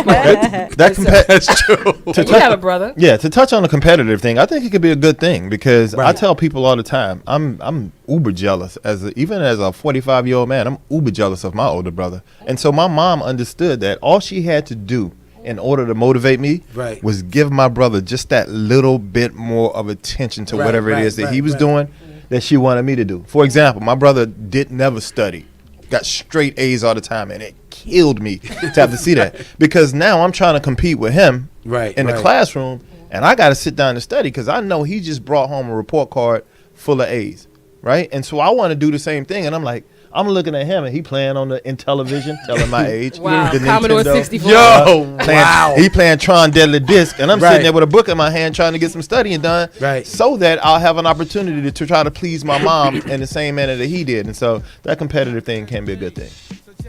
there. That's true. You have a brother. Yeah, to touch on the competitive thing, I think it could be a good thing because I tell people all the time, I'm uber jealous. Even as a 45-year-old man, I'm uber jealous of my older brother. And so my mom understood that all she had to do in order to motivate me was give my brother just that little bit more of attention to whatever it is that he was doing that she wanted me to do. For example, my brother never study, got straight A's all the time, and it killed me to have to see that because now I'm trying to compete with him in the classroom, and I got to sit down and study because I know he just brought home a report card full of A's, right? And so I want to do the same thing, and I'm like, I'm looking at him and he playing in television, telling my age. Wow, The Commodore Nintendo. 64. Wow. He playing Tron Deadly Disc, and I'm sitting there with a book in my hand trying to get some studying done, so that I'll have an opportunity to try to please my mom in the same manner that he did. And so that competitive thing can be a good thing.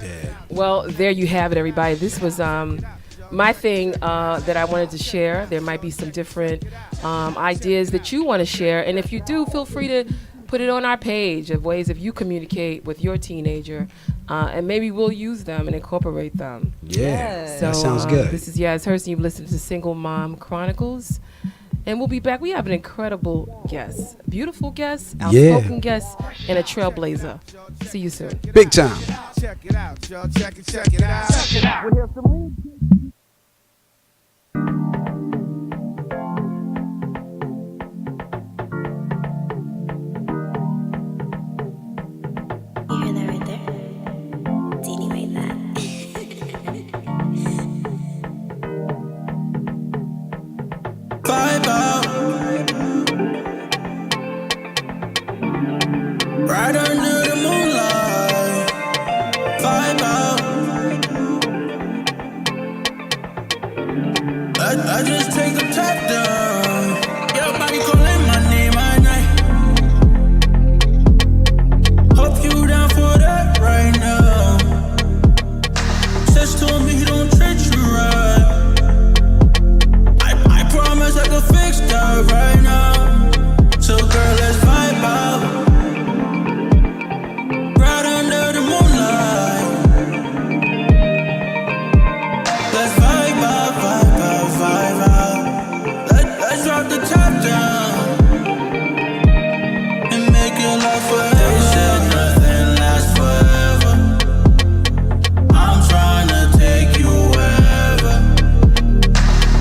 Yeah. Well, there you have it, everybody. This was my thing that I wanted to share. There might be some different ideas that you want to share, and if you do, feel free to put it on our page of ways if you communicate with your teenager, and maybe we'll use them and incorporate them. Yeah, so, that sounds good. This is it's Hurston. You've listened to Single Mom Chronicles, and we'll be back. We have an incredible guest, beautiful guest, outspoken guest, and a trailblazer. See you soon. Big time. Check it out, y'all. Check it out. Check it out. You hear that right there? Dini made that. Vibe out. Right under the moonlight. Vibe out. I just take the top down. Your body calling my name at night. Hope you down for that right now. Says told me he don't treat you right. I promise I can fix that right now. So girl, let's vibe out. Right under the moonlight. Let's vibe out, vibe out, vibe out. Let's drop the top down and make it last forever. They said nothing lasts forever. I'm trying to take you wherever.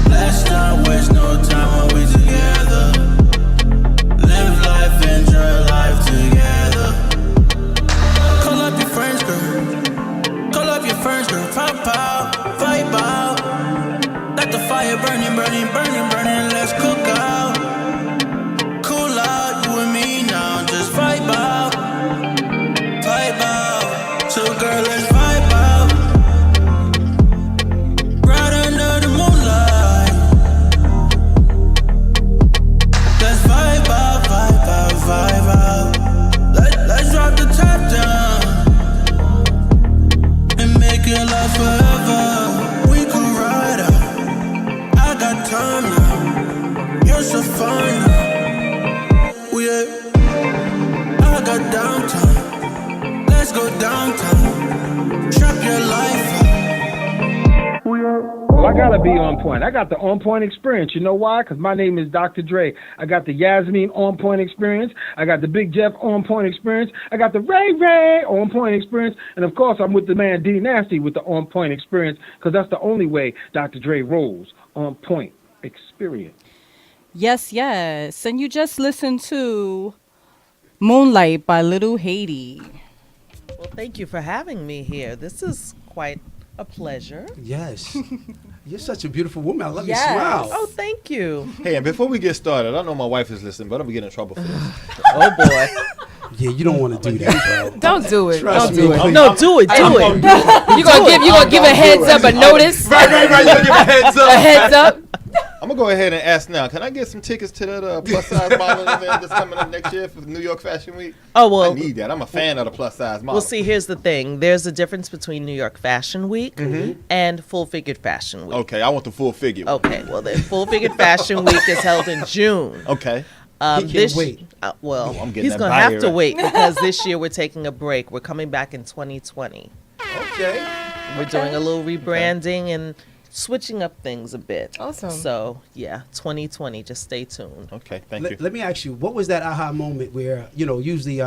Let's not waste no time when we together. Live life, enjoy life together. Call up your friends, girl. Call up your friends, girl. Pop out, vibe out. Let the fire burning, burning, burning, burning. Let's cook out. Cool out, you and me now. Just vibe out. Vibe out. So girl, let's vibe out. Right under the moonlight. Let's vibe out, vibe out, vibe out. Let's drop the top down and make it last forever. We can ride out. I got time now. You're so fine now. I got downtown. Let's go downtown. Trap your life out. Well, I gotta be on point. I got the on point experience. You know why? Because my name is Dr. Dre. I got the Yasmin on point experience. I got the Big Jeff on point experience. I got the Ray Ray on point experience. And of course, I'm with the man D Nasty with the on point experience, because that's the only way Dr. Dre rolls. On point experience. Yes, yes. And you just listened to Moonlight by Little Haiti. Well, thank you for having me here. This is quite a pleasure. Yes. You're such a beautiful woman. I love Yes. your smile. Oh, thank you. Hey, and before we get started, I know my wife is listening, but I'm gonna get in trouble for this. Oh boy. Yeah, you don't want to do that, bro. Don't do it. Trust Don't me, do it. please. No, do it. Do You it. gonna give a heads up, a notice? Right. You gonna give a heads up. A heads up. I'm gonna go ahead and ask now. Can I get some tickets to that plus size modeling event that's coming up next year for New York Fashion Week? Oh, well. I need that. I'm a fan of the plus size model. Well, see, here's the thing. There's a difference between New York Fashion Week and Full Figured Fashion Week. Okay, I want the full figure. Okay, well, the Full Figured Fashion Week is held in June. Okay. He can't wait. Well, I'm getting he's that going to body have to right. wait because this year we're taking a break. We're coming back in 2020. Okay. We're doing a little rebranding and switching up things a bit. Awesome. So, yeah, 2020. Just stay tuned. Okay, thank you. Let me ask you, what was that aha moment where, usually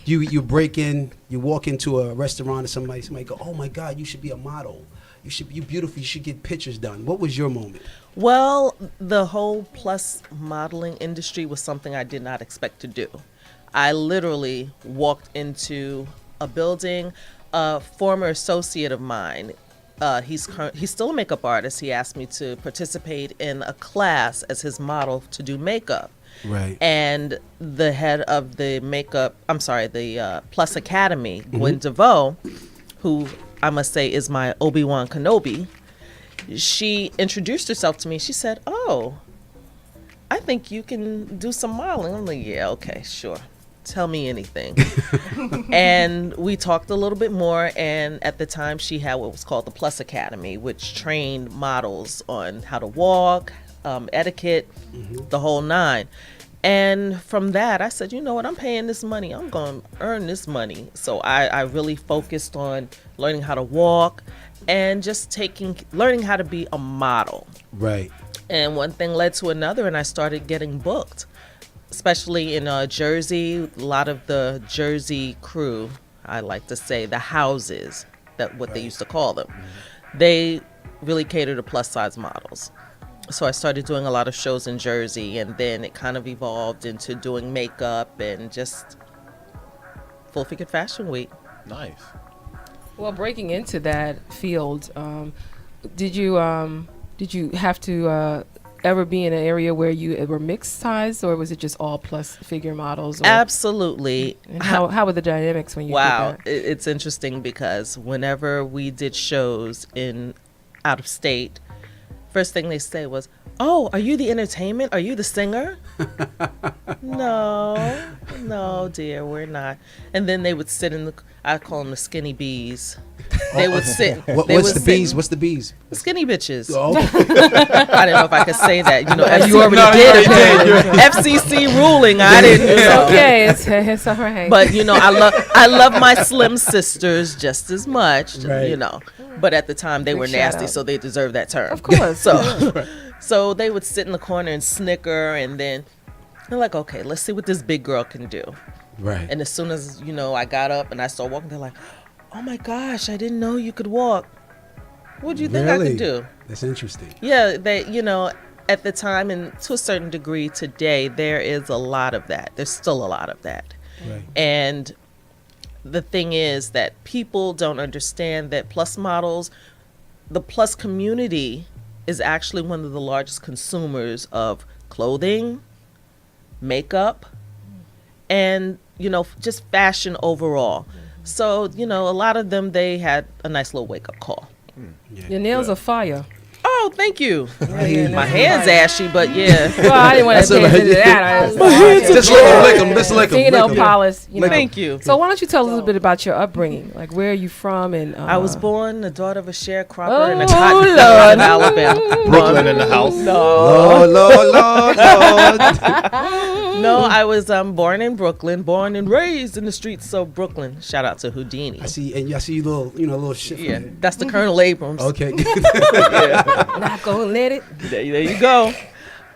you break in, you walk into a restaurant and somebody go, oh my God, you should be a model. You're beautiful. You should get pictures done. What was your moment? Well, the whole plus modeling industry was something I did not expect to do. I literally walked into a building. A former associate of mine he's still a makeup artist. He asked me to participate in a class as his model to do makeup. Right. And the head of the Plus Academy, Gwen DeVoe, who I must say is my Obi-Wan Kenobi, she introduced herself to me. She said, "Oh, I think you can do some modeling." I'm like, "Yeah, okay, sure. Tell me anything." And we talked a little bit more, and at the time she had what was called the Plus Academy, which trained models on how to walk, etiquette, the whole nine. And from that, I said, you know what, I'm paying this money. I'm going to earn this money. So I really focused on learning how to walk and just learning how to be a model. Right. And one thing led to another, and I started getting booked, especially in Jersey. A lot of the Jersey crew, I like to say, the houses, what they used to call them, they really cater to plus size models. So I started doing a lot of shows in Jersey, and then it kind of evolved into doing makeup and just Full Figured Fashion Week. Nice. Well, breaking into that field, did you have to ever be in an area where you were mixed size, or was it just all plus figure models? Absolutely. And how were the dynamics when you did that? It's interesting because whenever we did shows out of state, first thing they say was, "Oh, are you the entertainment? Are you the singer?" No, dear, we're not. And then they would sit I call them the skinny bees. They would sit. What's the bees? What's the bees? The skinny bitches. Oh. I didn't know if I could say that. You know, you already did. FCC ruling. I didn't. Okay, it's all right. But I love my slim sisters just as much. Right. But at the time they were nasty, out. so they deserve that term. Of course. So they would sit in the corner and snicker, and then they're like, "Okay, let's see what this big girl can do." Right. And as soon as I got up and I started walking, they're like, "Oh my gosh, I didn't know you could walk. What do you think I could do?" That's interesting. Yeah, at the time, and to a certain degree today, there is a lot of that. There's still a lot of that. Right. And the thing is that people don't understand that plus models, the plus community is actually one of the largest consumers of clothing, makeup, and, just fashion overall. So, a lot of them, they had a nice little wake-up call. Yeah. Your nails are fire. Oh, thank you. My hand's ashy, but yeah. Well, I didn't want to pay attention to that. Just lick them. Just lick them. Fingernail polish. Thank you. So why don't you tell us a little bit about your upbringing? Like, where are you from? And I was born the daughter of a sharecropper in a cotton field in Alabama. Brooklyn in the house. No. Lord. No, I was born in Brooklyn, born and raised in the streets of Brooklyn. Shout out to Houdini. I see you little shit. Yeah, that's the Colonel Abrams. Okay. not gonna let it. There you go.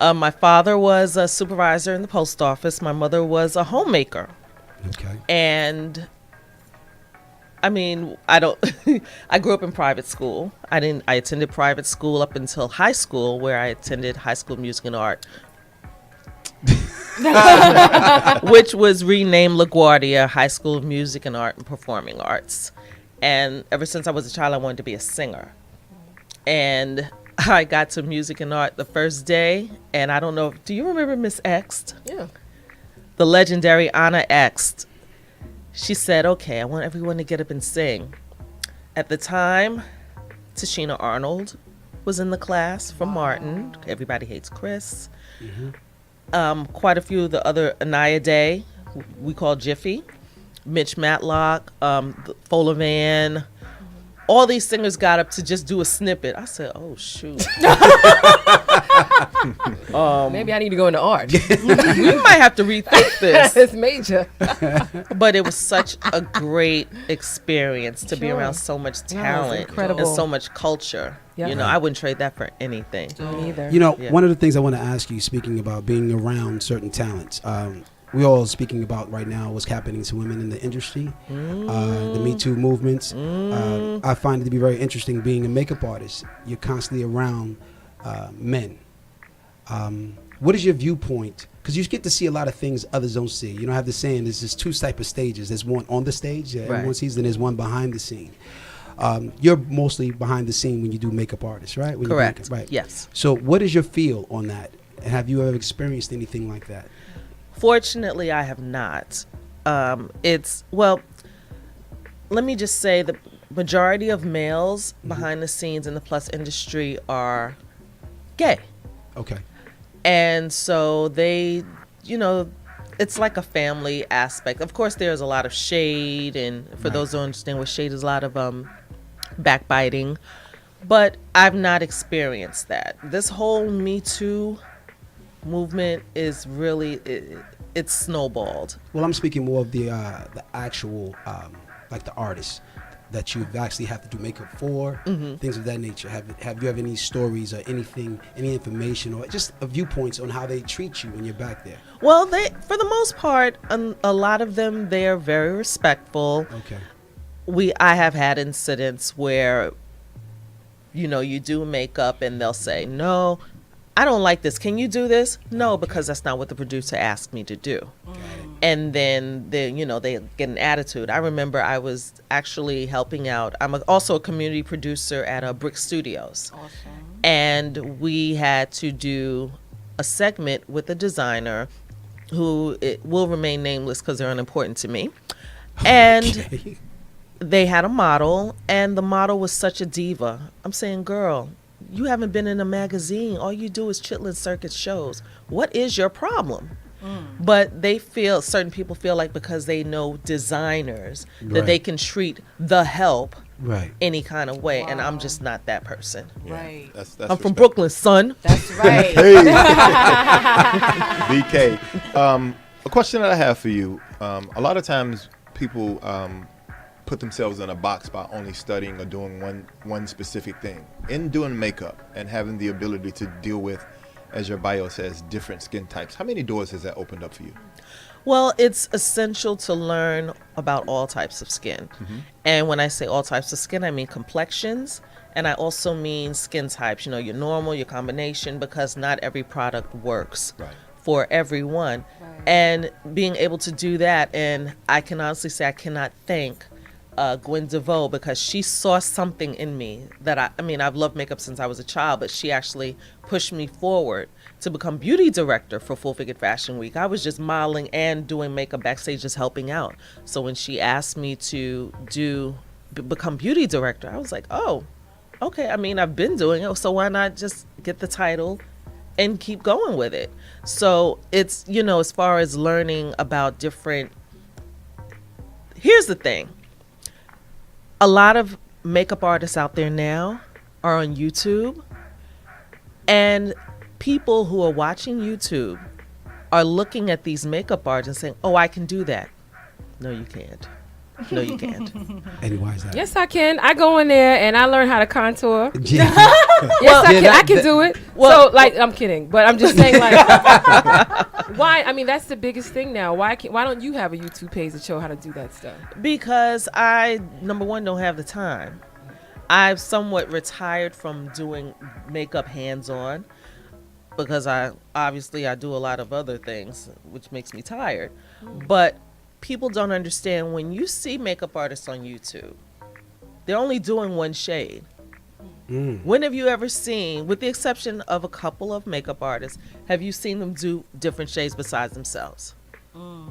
My father was a supervisor in the post office. My mother was a homemaker. Okay. And I mean, I grew up in private school. I attended private school up until high school, where I attended High School Music and Art, which was renamed LaGuardia High School of Music and Art and Performing Arts. And ever since I was a child, I wanted to be a singer. And I got to music and art the first day, and I don't know, do you remember Miss X? Yeah. The legendary Anna X. She said, "Okay, I want everyone to get up and sing." At the time, Tashina Arnold was in the class from Martin. Everybody Hates Chris. Mm-hmm. Quite a few of the other, Anaya Day, we call Jiffy, Mitch Matlock, Folavan. All these singers got up to just do a snippet. I said, "Oh, shoot." Maybe I need to go into art. You might have to rethink this. It's major. But it was such a great experience to be around so much talent and so much culture. Yeah. I wouldn't trade that for anything. Me either. One of the things I want to ask you, speaking about being around certain talents, we all speaking about right now what's happening to women in the industry, the Me Too movements. I find it to be very interesting being a makeup artist. You're constantly around men. What is your viewpoint? Because you get to see a lot of things others don't see. I have the saying, there's just two type of stages. There's one on the stage that everyone sees, and there's one behind the scene. You're mostly behind the scene when you do makeup artists, right? When you do Correct. makeup, right. Yes. So what is your feel on that? And have you ever experienced anything like that? Fortunately, I have not. Let me just say the majority of males behind the scenes in the plus industry are gay. Okay. And so they, it's like a family aspect. Of course, there's a lot of shade, and for those who don't understand what shade is, a lot of backbiting. But I've not experienced that. This whole Me Too movement is really, it's snowballed. Well, I'm speaking more of the actual, like the artists that you actually have to do makeup for, things of that nature. Have you have any stories or anything, any information, or just viewpoints on how they treat you when you're back there? Well, for the most part, a lot of them, they're very respectful. Okay. I have had incidents where, you do makeup and they'll say, no, I don't like this. Can you do this? No, because that's not what the producer asked me to do. And then they get an attitude. I remember I was actually helping out. I'm also a community producer at Brick Studios. Awesome. And we had to do a segment with a designer who will remain nameless because they're unimportant to me. And they had a model, and the model was such a diva. I'm saying, girl, you haven't been in a magazine. All you do is Chitlin Circuit shows. What is your problem? But certain people feel like because they know designers that they can treat the help any kind of way. Wow. And I'm just not that person. Yeah. Right. That's I'm from Brooklyn, son. That's right. BK. A question that I have for you. A lot of times people put themselves in a box by only studying or doing one specific thing. In doing makeup and having the ability to deal with, as your bio says, different skin types, how many doors has that opened up for you? Well, it's essential to learn about all types of skin. And when I say all types of skin, I mean complexions, and I also mean skin types, your normal, your combination, because not every product works for everyone. And being able to do that, and I can honestly say I cannot thank Gwen DeVoe, because she saw something in me that I've loved makeup since I was a child, but she actually pushed me forward to become beauty director for Full Figured Fashion Week. I was just modeling and doing makeup backstage, just helping out. So when she asked me to become beauty director, I was like, oh, okay. I've been doing it, so why not just get the title and keep going with it? So it's, as far as learning about different, here's the thing. A lot of makeup artists out there now are on YouTube, and people who are watching YouTube are looking at these makeup artists and saying, oh, I can do that. No, you can't. No, you can't. And why is that? Yes, I can. I go in there and I learn how to contour. Yeah. Yes, I can. I can do it. So, I'm kidding, but I'm just saying, why? That's the biggest thing now. Why don't you have a YouTube page that show how to do that stuff? Because I, number one, don't have the time. I've somewhat retired from doing makeup hands-on because I do a lot of other things, which makes me tired. But people don't understand, when you see makeup artists on YouTube, they're only doing one shade. When have you ever seen, with the exception of a couple of makeup artists, have you seen them do different shades besides themselves? Oh,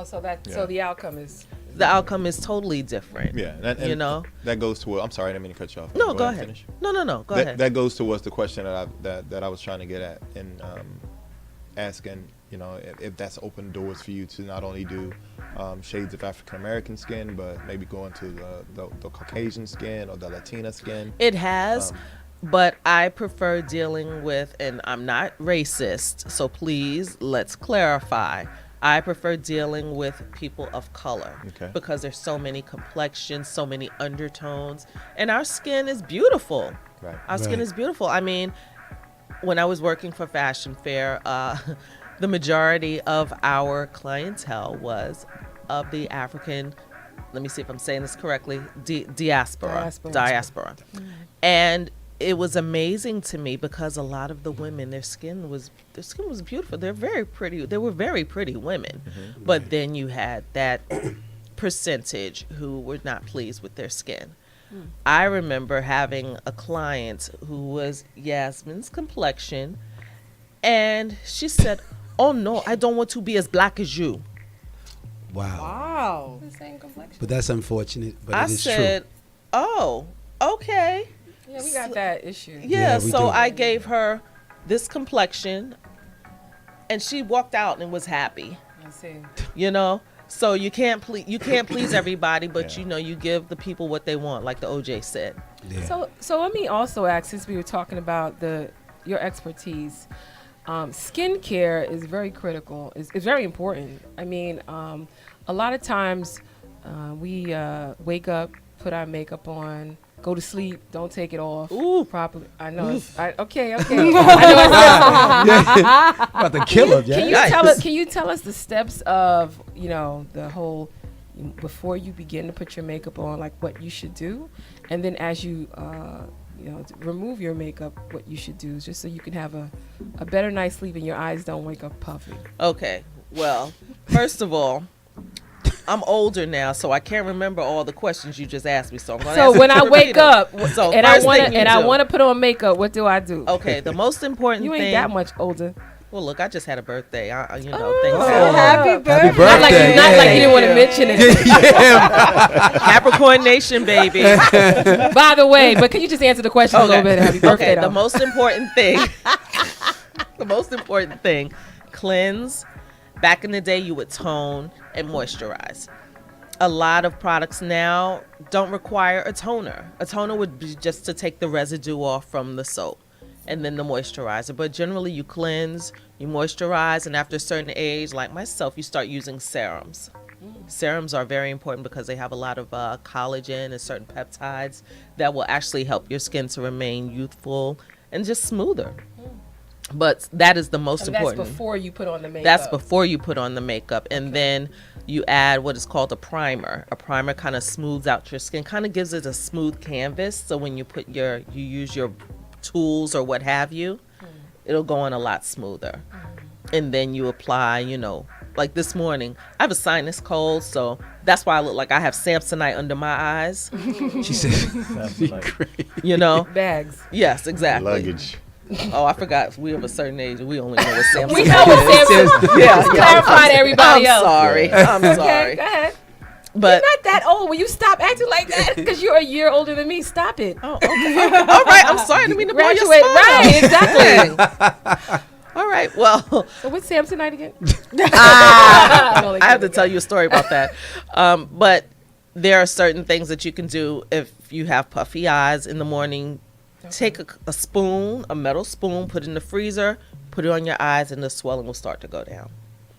so the outcome is... The outcome is totally different. Yeah, that goes to. I'm sorry, I didn't mean to cut you off. No, go ahead. Finish. No. Go ahead. That goes towards the question that I was trying to get at, and asking, if that's open doors for you to not only do shades of African American skin, but maybe go into the Caucasian skin or the Latina skin. It has. But I prefer dealing with, and I'm not racist, so please let's clarify. I prefer dealing with people of color because there's so many complexions, so many undertones, and our skin is beautiful. Our skin is beautiful. When I was working for Fashion Fair, the majority of our clientele was of the African, let me see if I'm saying this correctly, diaspora. And it was amazing to me because a lot of the women, their skin was beautiful. They're very pretty. They were very pretty women. But then you had that percentage who were not pleased with their skin. I remember having a client who was Yasmin's complexion, and she said, "Oh no, I don't want to be as black as you." Wow. Wow. The same complexion. But that's unfortunate. But I it is said, true. "Oh, okay." Yeah, we got that issue. Yeah, we so do. I gave her this complexion, and she walked out and was happy. I see. You know, so you can't please everybody, but you know, you give the people what they want, like the OJ said. Yeah. So let me also ask, since we were talking about your expertise, skincare is very critical. It's very important. I mean, a lot of times we wake up, put our makeup on, go to sleep, don't take it off properly. I know. Okay. I know. About to kill her, Can you tell us the steps of, the whole, before you begin to put your makeup on, like what you should do, and then as you remove your makeup, what you should do, just so you can have a better night's sleep and your eyes don't wake up puffy. Okay, well, first of all, I'm older now, so I can't remember all the questions you just asked me. So I'm gonna ask when you I to wake repeat them. up So and first I thing you do- want to put on makeup, what do I do? Okay, the most important You thing. ain't that much older. Well, look, I just had a birthday. Things Happy happen. birthday. Not like you didn't want to mention it. Capricorn Nation, baby. By the way, but can you just answer the question a little bit? Happy birthday, Okay, though. the most important thing. The most important thing, cleanse. Back in the day, you would tone and moisturize. A lot of products now don't require a toner. A toner would be just to take the residue off from the soap, and then the moisturizer. But generally, you cleanse, you moisturize, and after a certain age, like myself, you start using serums. Serums are very important because they have a lot of collagen and certain peptides that will actually help your skin to remain youthful and just smoother. But that is the most important. That's before you put on the makeup. That's before you put on the makeup. And then you add what is called a primer. A primer kind of smooths out your skin, kind of gives it a smooth canvas. So when you use your tools or what have you, it'll go on a lot smoother. And then you apply, like this morning, I have a sinus cold, so that's why I look like I have Samsonite under my eyes. She said, bags. Yes, exactly. Luggage. Oh, I forgot. We have a certain age and we only know what Samsonite We know what Samsonite is. Yeah, Clarify to everybody else. I'm sorry. Okay, go ahead. But you're not that old. Will you stop acting like that? Because you're a year older than me. Stop it. Oh, okay. All right. I'm sorry. I didn't mean to blow your Graduate. spot. Right, exactly. All right. Well. So what's Samsonite again? I have to tell you a story about that. But there are certain things that you can do if you have puffy eyes in the morning. Take a spoon, a metal spoon, put it in the freezer, put it on your eyes, and the swelling will start to go down.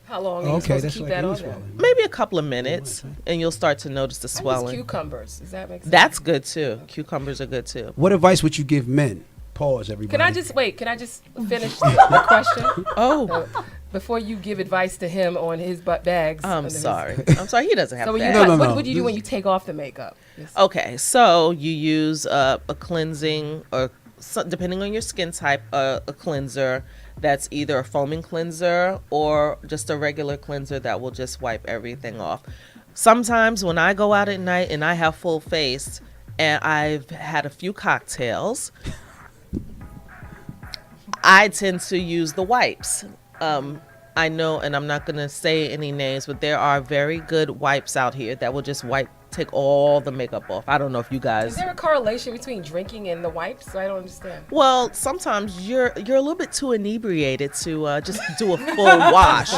How long are you supposed to keep that on there? Maybe a couple of minutes, and you'll start to notice the swelling. I use cucumbers. Does that make sense? That's good too. Cucumbers are good too. What advice would you give men? Pause, everybody. Can I just finish the question? Oh. Before you give advice to him on his bags. I'm sorry. I'm sorry. He doesn't have bags. What would you do when you take off the makeup? Okay, so you use a cleansing, or depending on your skin type, a cleanser that's either a foaming cleanser or just a regular cleanser that will just wipe everything off. Sometimes when I go out at night and I have full face and I've had a few cocktails, I tend to use the wipes. I know, and I'm not going to say any names, but there are very good wipes out here that will just take all the makeup off. I don't know if you guys... Is there a correlation between drinking and the wipes? I don't understand. Well, sometimes you're a little bit too inebriated to just do a full wash.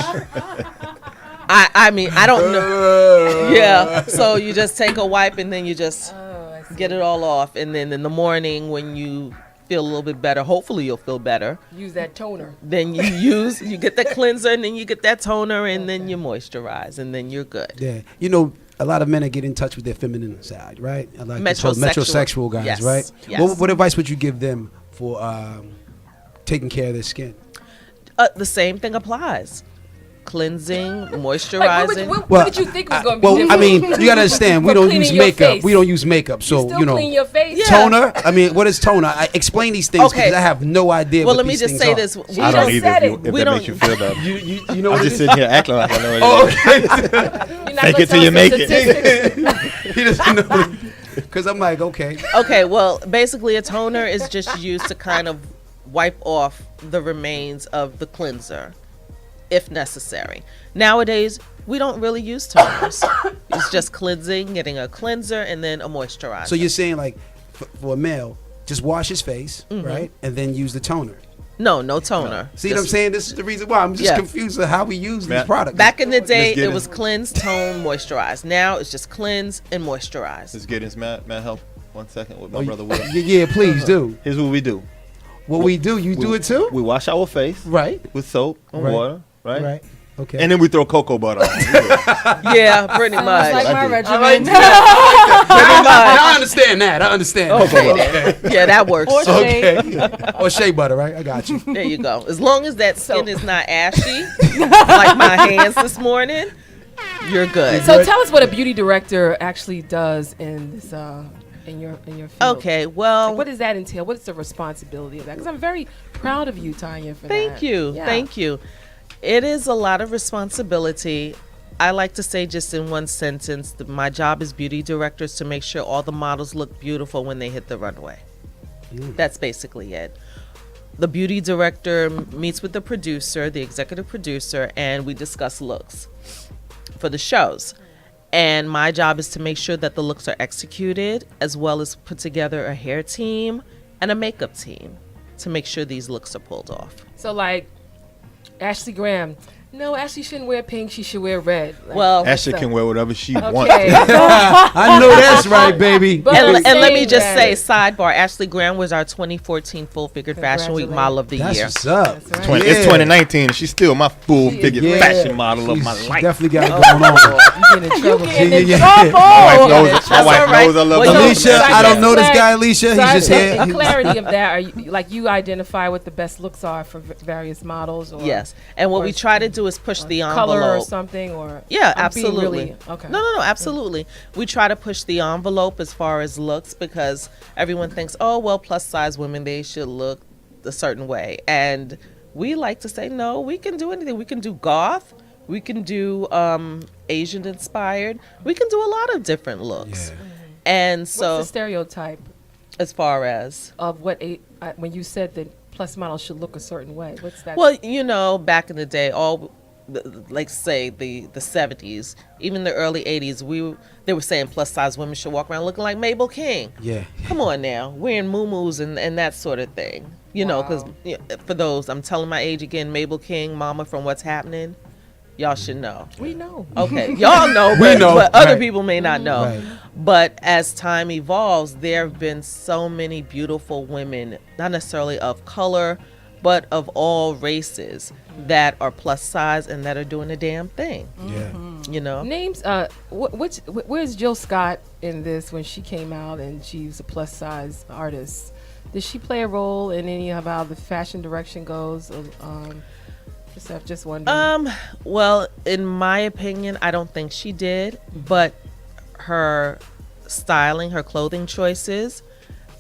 I mean, I don't know. Yeah, so you just take a wipe and then you just get it all off. And then in the morning when you feel a little bit better, hopefully you'll feel better. Use that toner. Then you get the cleanser and then you get that toner and then you moisturize and then you're good. Yeah. A lot of men are getting in touch with their feminine side, right? Like metrosexual guys, yes. right? Yes. What advice would you give them for taking care of their skin? The same thing applies. Cleansing, moisturizing. What did you think was going to be different? I mean, you got to understand, we don't use makeup. Face. We don't use makeup. So, you clean your face. Toner? I mean, what is toner? Explain these things because I have no idea well, what let me these just things say are. this. I don't either if that makes you feel better. You know I'm what just it sitting here acting like I know what it is. Okay. Fake it till you make it. He doesn't know. Because I'm like, okay. Okay, well, basically a toner is just used to kind of wipe off the remains of the cleanser, if necessary. Nowadays, we don't really use toners. It's just cleansing, getting a cleanser, and then a moisturizer. So you're saying, like, for a male, just wash his face, right? And then use the toner. No toner. See what I'm saying? This is the reason why I'm just confused with how we use these products. Back in the day, it was cleanse, tone, moisturize. Now it's just cleanse and moisturize. Ms. Giddens, may I help 1 second with my brother Will? Yeah, please do. Here's what we do. What we do, you do it too? We wash our face, right, with soap and water, right? Right. Okay. And then we throw cocoa butter on it. Yeah, pretty much. Like my regimen. I understand that. I understand. Okay. Yeah, that works. Or shea. Okay. Or shea butter, right? I got you. There you go. As long as that skin is not ashy, like my hands this morning, you're good. So tell us what a beauty director actually does in this in your field. Okay, well, like, what does that entail? What is the responsibility of that? Because I'm very proud of you, Tonya, for that. Thank you. Yeah. Thank you. It is a lot of responsibility. I like to say just in one sentence that my job as beauty director is to make sure all the models look beautiful when they hit the runway. That's basically it. The beauty director meets with the producer, the executive producer, and we discuss looks for the shows. And my job is to make sure that the looks are executed, as well as put together a hair team and a makeup team to make sure these looks are pulled off. So like Ashley Graham. No, Ashley shouldn't wear pink. She should wear red. Like, well, Ashley can wear whatever she wants. I know that's right, baby. And let me just say, sidebar, Ashley Graham was our 2014 Full Figured Fashion Week Model of the Year. That's what's up. That's right. It's 2019. She's still my full figured fashion model of my life. Definitely got it going on. You get in trouble. My wife knows I love her. Alicia, I don't know this guy, Alicia. He's just here. A clarity of that. Are you, like, you identify what the best looks are for various models? Or, yes. And what we try to do is push the envelope. Color or something, or yeah, I'm absolutely. Really, okay. No, absolutely. We try to push the envelope as far as looks because everyone thinks, oh well, plus size women, they should look a certain way, and we like to say no. We can do anything. We can do goth. We can do Asian inspired. We can do a lot of different looks. Yeah. And so, what's the stereotype as far as of what when you said that plus models should look a certain way? What's that? Well, you know, back in the day, like say the 70s, even the early 80s, they were saying plus size women should walk around looking like Mabel King. Yeah. Come on now, wearing muumuus and that sort of thing. You know, because for those, I'm telling my age again, Mabel King, Mama from What's Happening. Y'all should know. We know. Okay, y'all know, but other people may not know. Right. But as time evolves, there have been so many beautiful women, not necessarily of color, but of all races that are plus size and that are doing the damn thing. Yeah. You know? Names, where's Jill Scott in this when she came out and she was a plus size artist? Did she play a role in any of how the fashion direction goes? Just wondering. Well, in my opinion, I don't think she did, but her styling, her clothing choices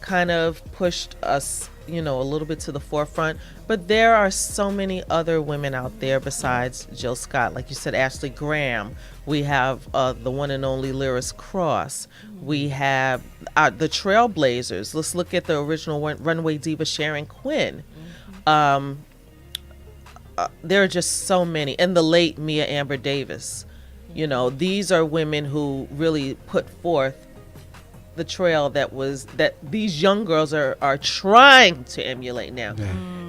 kind of pushed us, you know, a little bit to the forefront. But there are so many other women out there besides Jill Scott. Like you said, Ashley Graham. We have the one and only Lyris Cross. We have the Trailblazers. Let's look at the original runway diva Sharon Quinn. There are just so many. And the late Mia Amber Davis. You know, these are women who really put forth the trail that these young girls are trying to emulate now.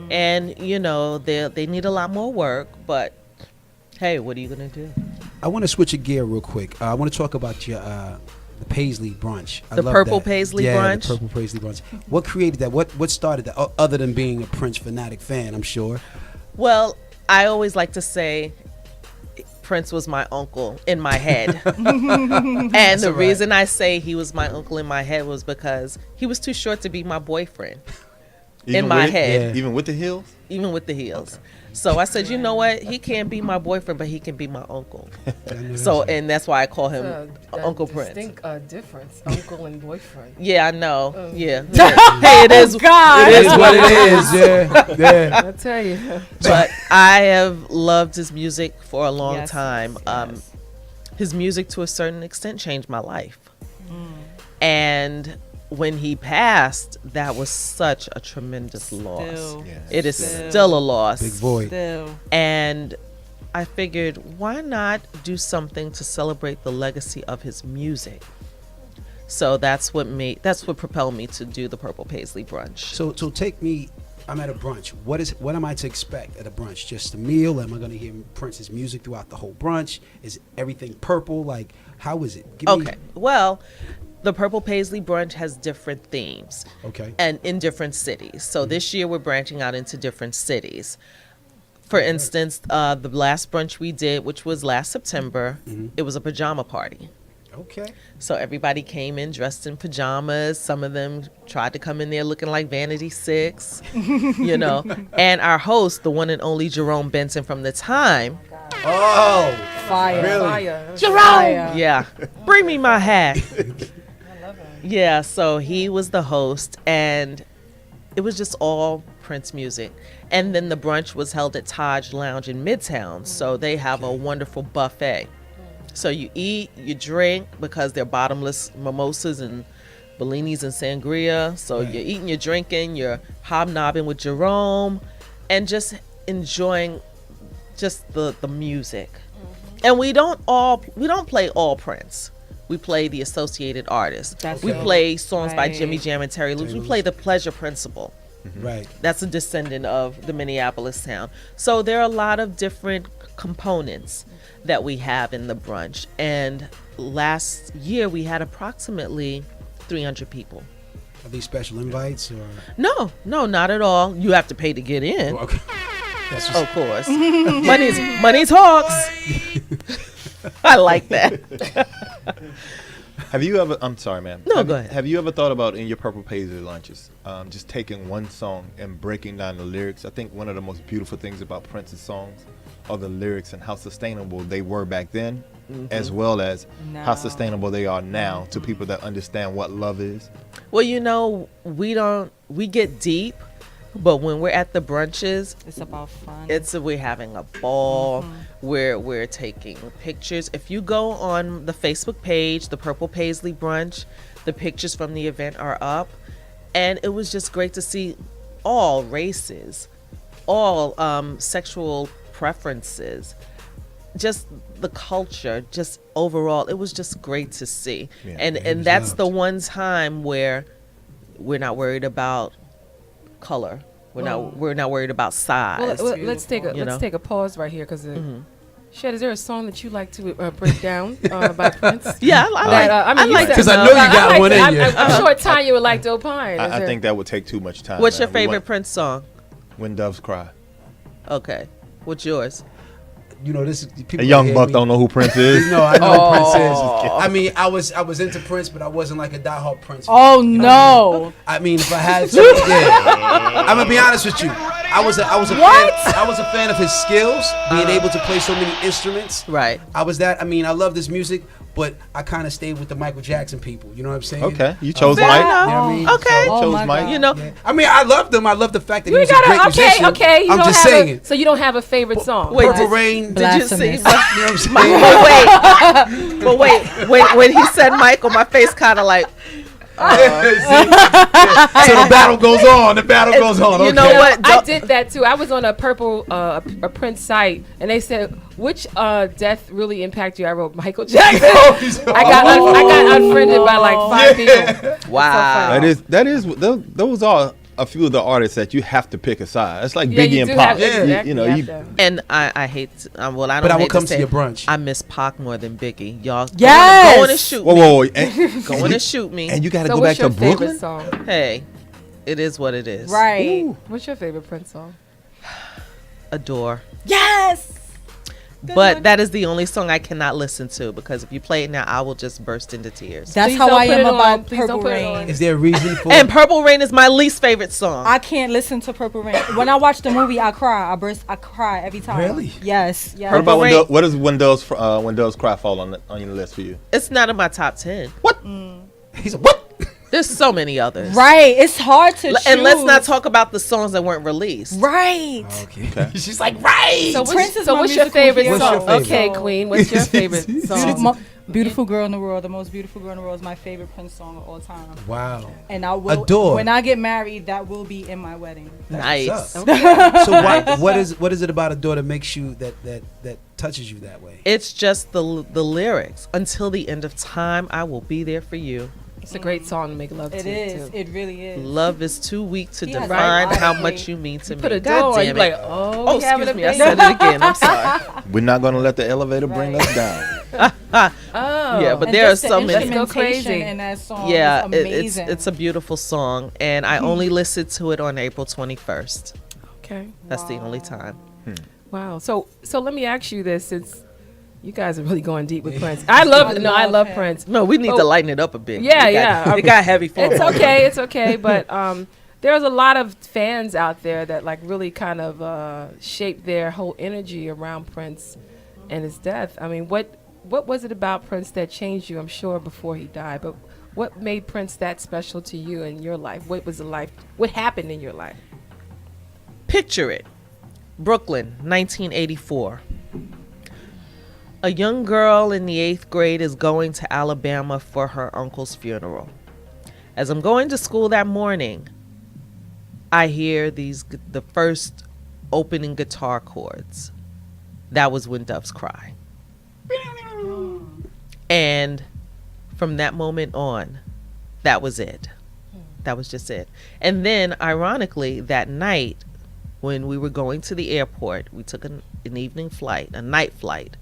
And, you know, they need a lot more work, but hey, what are you going to do? I want to switch a gear real quick. I want to talk about your the Paisley brunch. The purple Paisley brunch? The purple Paisley brunch. What created that? What started that, other than being a Prince fanatic fan, I'm sure? Well, I always like to say Prince was my uncle in my head. And the reason I say he was my uncle in my head was because he was too short to be my boyfriend in my head. Even with the heels? Even with the heels. Okay. So I said, you know what? He can't be my boyfriend, but he can be my uncle. So, and that's why I call him Uncle Prince. Distinct difference, uncle and boyfriend. Yeah, I know. Yeah. Hey, it is. God. It is what it is. Yeah. I tell you. But I have loved his music for a long time. His music, to a certain extent, changed my life. And when he passed, that was such a tremendous loss. It is still a loss. Big void. And I figured, why not do something to celebrate the legacy of his music? So that's what propelled me to do the Purple Paisley brunch. So take me. I'm at a brunch. What am I to expect at a brunch? Just a meal? Am I going to hear Prince's music throughout the whole brunch? Is everything purple? Like, how is it? Well, the Purple Paisley brunch has different themes. Okay. And in different cities. So this year we're branching out into different cities. For instance, the last brunch we did, which was last September, it was a pajama party. Okay. So everybody came in dressed in pajamas. Some of them tried to come in there looking like Vanity Six, you know. And our host, the one and only Jerome Benson from The Time. Oh, fire. Really? Fire. Jerome! Yeah. Bring me my hat. Yeah, so he was the host, and it was just all Prince music. And then the brunch was held at Taj Lounge in Midtown, so they have a wonderful buffet. So you eat, you drink, because they're bottomless mimosas and bellinis and sangria. So you're eating, you're drinking, you're hobnobbing with Jerome, and just enjoying just the music. And we don't play all Prince. We play the associated artists. We play songs by Jimmy Jam and Terry Lewis. We play the Pleasure Principle. Right. That's a descendant of the Minneapolis sound. So there are a lot of different components that we have in the brunch. And last year we had approximately 300 people. Are these special invites or? No, not at all. You have to pay to get in. Oh, okay. That's of course. Money talks. I like that. Have you ever? I'm sorry, ma'am. No, go ahead. Have you ever thought about in your Purple Paisley lunches, just taking one song and breaking down the lyrics? I think one of the most beautiful things about Prince's songs are the lyrics and how sustainable they were back then, as well as how sustainable they are now to people that understand what love is. Well, you know, we get deep, but when we're at the brunches, it's about fun. We're having a ball. We're taking pictures. If you go on the Facebook page, the Purple Paisley brunch, the pictures from the event are up, and it was just great to see all races, all sexual preferences, just the culture, just overall, it was just great to see. And that's the one time where we're not worried about color. We're not worried about size. Well, let's take a pause right here, because Shed, is there a song that you like to break down by Prince? Yeah, I like because I know you got one in you. I'm sure Tonya would like to opine. I think that would take too much time. What's your favorite Prince song? When Doves Cry. Okay, what's yours? You know, this people. A young buck don't know who Prince is. No, I know who Prince is. I mean, I was into Prince, but I wasn't like a diehard Prince fan. Oh no! I mean, if I had to, I'm gonna be honest with you. I was a fan of his skills, being able to play so many instruments. Right. I love this music, but I kind of stayed with the Michael Jackson people. You know what I'm saying? Okay, you chose Mike. You know what I mean? Okay, So, chose Mike. You know, I mean, I loved him. I love the fact that he was a great musician. Okay. I'm just saying. So you don't have a favorite song? Wait, Purple Rain. Did you see? You know what I'm saying? But wait. When he said Michael, my face kind of like. So the battle goes on. You know what? I did that too. I was on a a Prince site, and they said, which death really impacted you? I wrote Michael Jackson. I got unfriended by like 5 people. Wow. Those are a few of the artists that you have to pick a side. It's like Yeah, Biggie you and do Pac. have- exactly, You know, you have to. And I hate. I don't. But I will hate come to to say your it, brunch. I miss Pac more than Biggie. Y'all. Yes! Go on and shoot me. Whoa. Go on and shoot me. And you got to So go what's back to your favorite Brooklyn? song? Hey, it is what it is. Right. Ooh. What's your favorite Prince song? Adore. Yes. But that is the only song I cannot listen to, because if you play it now, I will just burst into tears. That's Please how don't I put am it on. about Please don't Purple put it on. Rain. Is there a reason for And Purple Rain is my least favorite song. I can't listen to Purple Rain. When I watch the movie, I cry. I cry every time. Really? Yes. What about what does When Doves Cry fall on your list for you? It's not in my top 10. What? He said, what? There's so many others. Right. It's hard to choose. And let's not talk about the songs that weren't released. Right. Okay. She's like, right. So Prince is so my what's your musical favorite hero. song? What's your favorite? Okay, Queen. What's your favorite song? Beautiful Girl in the World, The Most Beautiful Girl in the World is my favorite Prince song of all time. Wow. And I will, Adore. when I get married, that will be in my wedding. Nice. Okay. So what is it about Adore that makes you that touches you that way? It's just the lyrics. Until the end of time, I will be there for you. It's a great song to make love to. It is. Too. It really is. Love is too weak to He has define right. how much you mean to me. Put a God door on, damn you it. like, Oh, we having excuse a me. I baby. said it again. I'm sorry. We're not going to let the elevator bring us down. Oh. Yeah, but And there are just the so many. Let's go crazy. instrumentation in that song Yeah, is amazing. it's a beautiful song, and I only listened to it on April 21st. Okay. That's the only time. Wow. So let me ask you this, since you guys are really going deep with Prince. I love him. Prince. No, we need Oh. to lighten it up a bit. Yeah, It got heavy for It's me. okay. It's okay. But there's a lot of fans out there that like really kind of shaped their whole energy around Prince and his death. I mean, what was it about Prince that changed you? I'm sure before he died, but what made Prince that special to you in your life? What was the life? What happened in your life? Picture it. Brooklyn, 1984. A young girl in the 8th grade is going to Alabama for her uncle's funeral. As I'm going to school that morning, I hear the first opening guitar chords. That was When Doves Cry. And from that moment on, that was it. That was just it. And then, ironically, that night, when we were going to the airport, we took an evening flight, a night flight.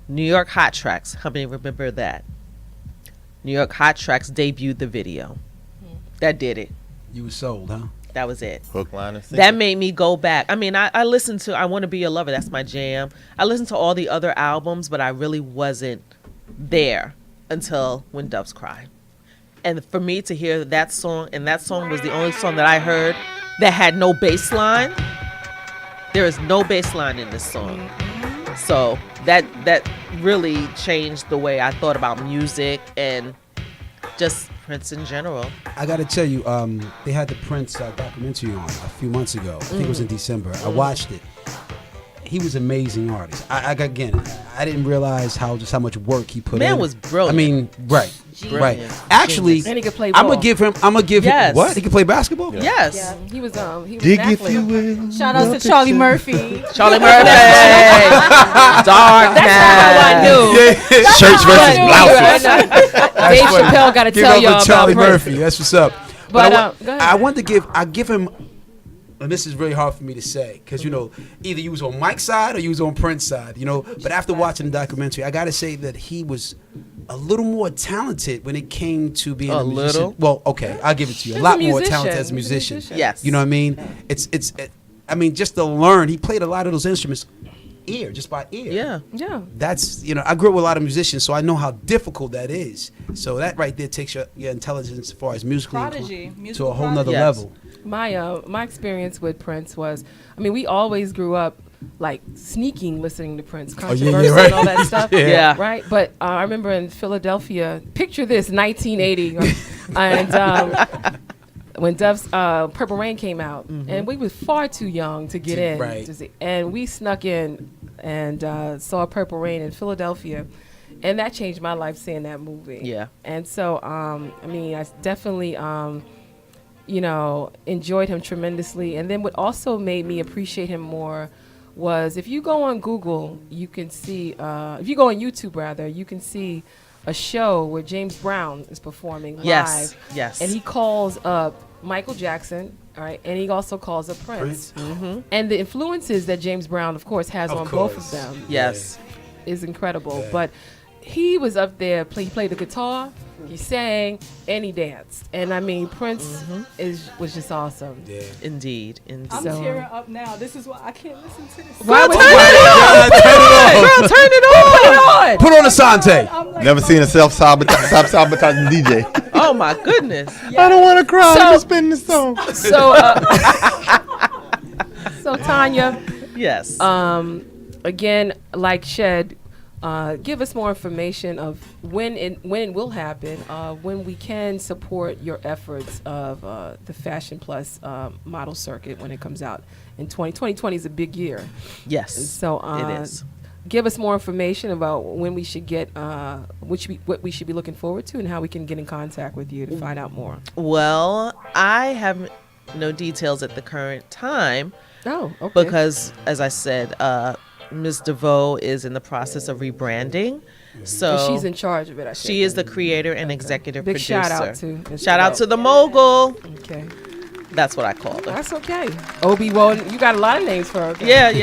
New York Hot Tracks, how many remember that? New York Hot Tracks debuted the video. That did it. You were sold, huh? That was it. Hook, line, and sinker. That made me go back. I mean, I listened to I Want to Be Your Lover. That's my jam. I listened to all the other albums, but I really wasn't there until When Doves Cry. And for me to hear that song, and that song was the only song that I heard that had no bass line. There is no bass line in this song. So that really changed the way I thought about music and just Prince in general. I got to tell you, they had the Prince documentary on a few months ago. I think it was in December. I watched it. He was an amazing artist. I didn't realize how much work he put in. Man was brilliant. I mean, right. Genius. Actually, And he could play I'm ball. gonna give him Yes. what? He can play basketball? Yeah. Yes. Yeah, he was Dig an if athlete. you will. Shout out to Charlie Murphy. Charlie Murphy. Dark That's not how I knew. Shirts versus blouses. Dave Chappelle got to Give tell up y'all to Charlie about Prince. Murphy. That's what's up. But, I go ahead. want to give him, and this is really hard for me to say, because either you was on Mike's side or you was on Prince's side, But after watching the documentary, I got to say that he was a little more talented when it came to being a musician. little? Well, okay, I'll give it to you. He's A lot a more musician. talented as a He's a musician. musician. Yes. You know what I mean? I mean, just to learn, he played a lot of those instruments just by ear. Yeah. Yeah. That's I grew up with a lot of musicians, so I know how difficult that is. So that right there takes your intelligence as far as musically Prodigy, to musical a whole nother Yes. level. My experience with Prince was, I mean, we always grew up like sneaking listening to Prince, yeah, controversial right. and all that stuff. Yeah. Right. But I remember in Philadelphia, picture this, 1980, and when Dove's Purple Rain came out, and we were far too young to get in, Right. to see, and we snuck in and saw Purple Rain in Philadelphia. And that changed my life, seeing that movie. Yeah. And so, I mean, I definitely, enjoyed him tremendously. And then what also made me appreciate him more was, if you go on Google, you can see, if you go on YouTube rather, you can see a show where James Brown is performing Yes. live. Yes. And he calls up Michael Jackson, all right, and he also calls up Prince. And the influences that James Brown, of course, has on both of them Yes. is incredible. But he was up there, he played the guitar, he sang, and he danced. And I mean, Prince was just awesome. Yeah. Indeed. I'm So- tearing up now. This is why I can't listen to this. Why would turn you- it on! Girl, turn it on! Put it on! Put on Asante. I'm like, Never seen a self-sabotaging DJ. Oh my goodness. I don't want to cry. So- I'm just spinning the song. So Tonya, Yes. again, like Shed, give us more information of when it will happen, when we can support your efforts of the Fashion Plus model circuit when it comes out in 2020. 2020 is a big year. Yes. So it is. give us more information about when we should get, what we should be looking forward to, and how we can get in contact with you to find out more. Well, I have no details at the current time. Oh, okay. Because, as I said, Ms. DeVoe is in the process of rebranding. So and she's in charge of it, I think. She is the creator and executive Big producer. shout out to Ms. Shout out DeVoe. to the mogul. Okay. That's what I call her. That's okay. Obi-Wan, you got a lot of names for her. Yeah. Is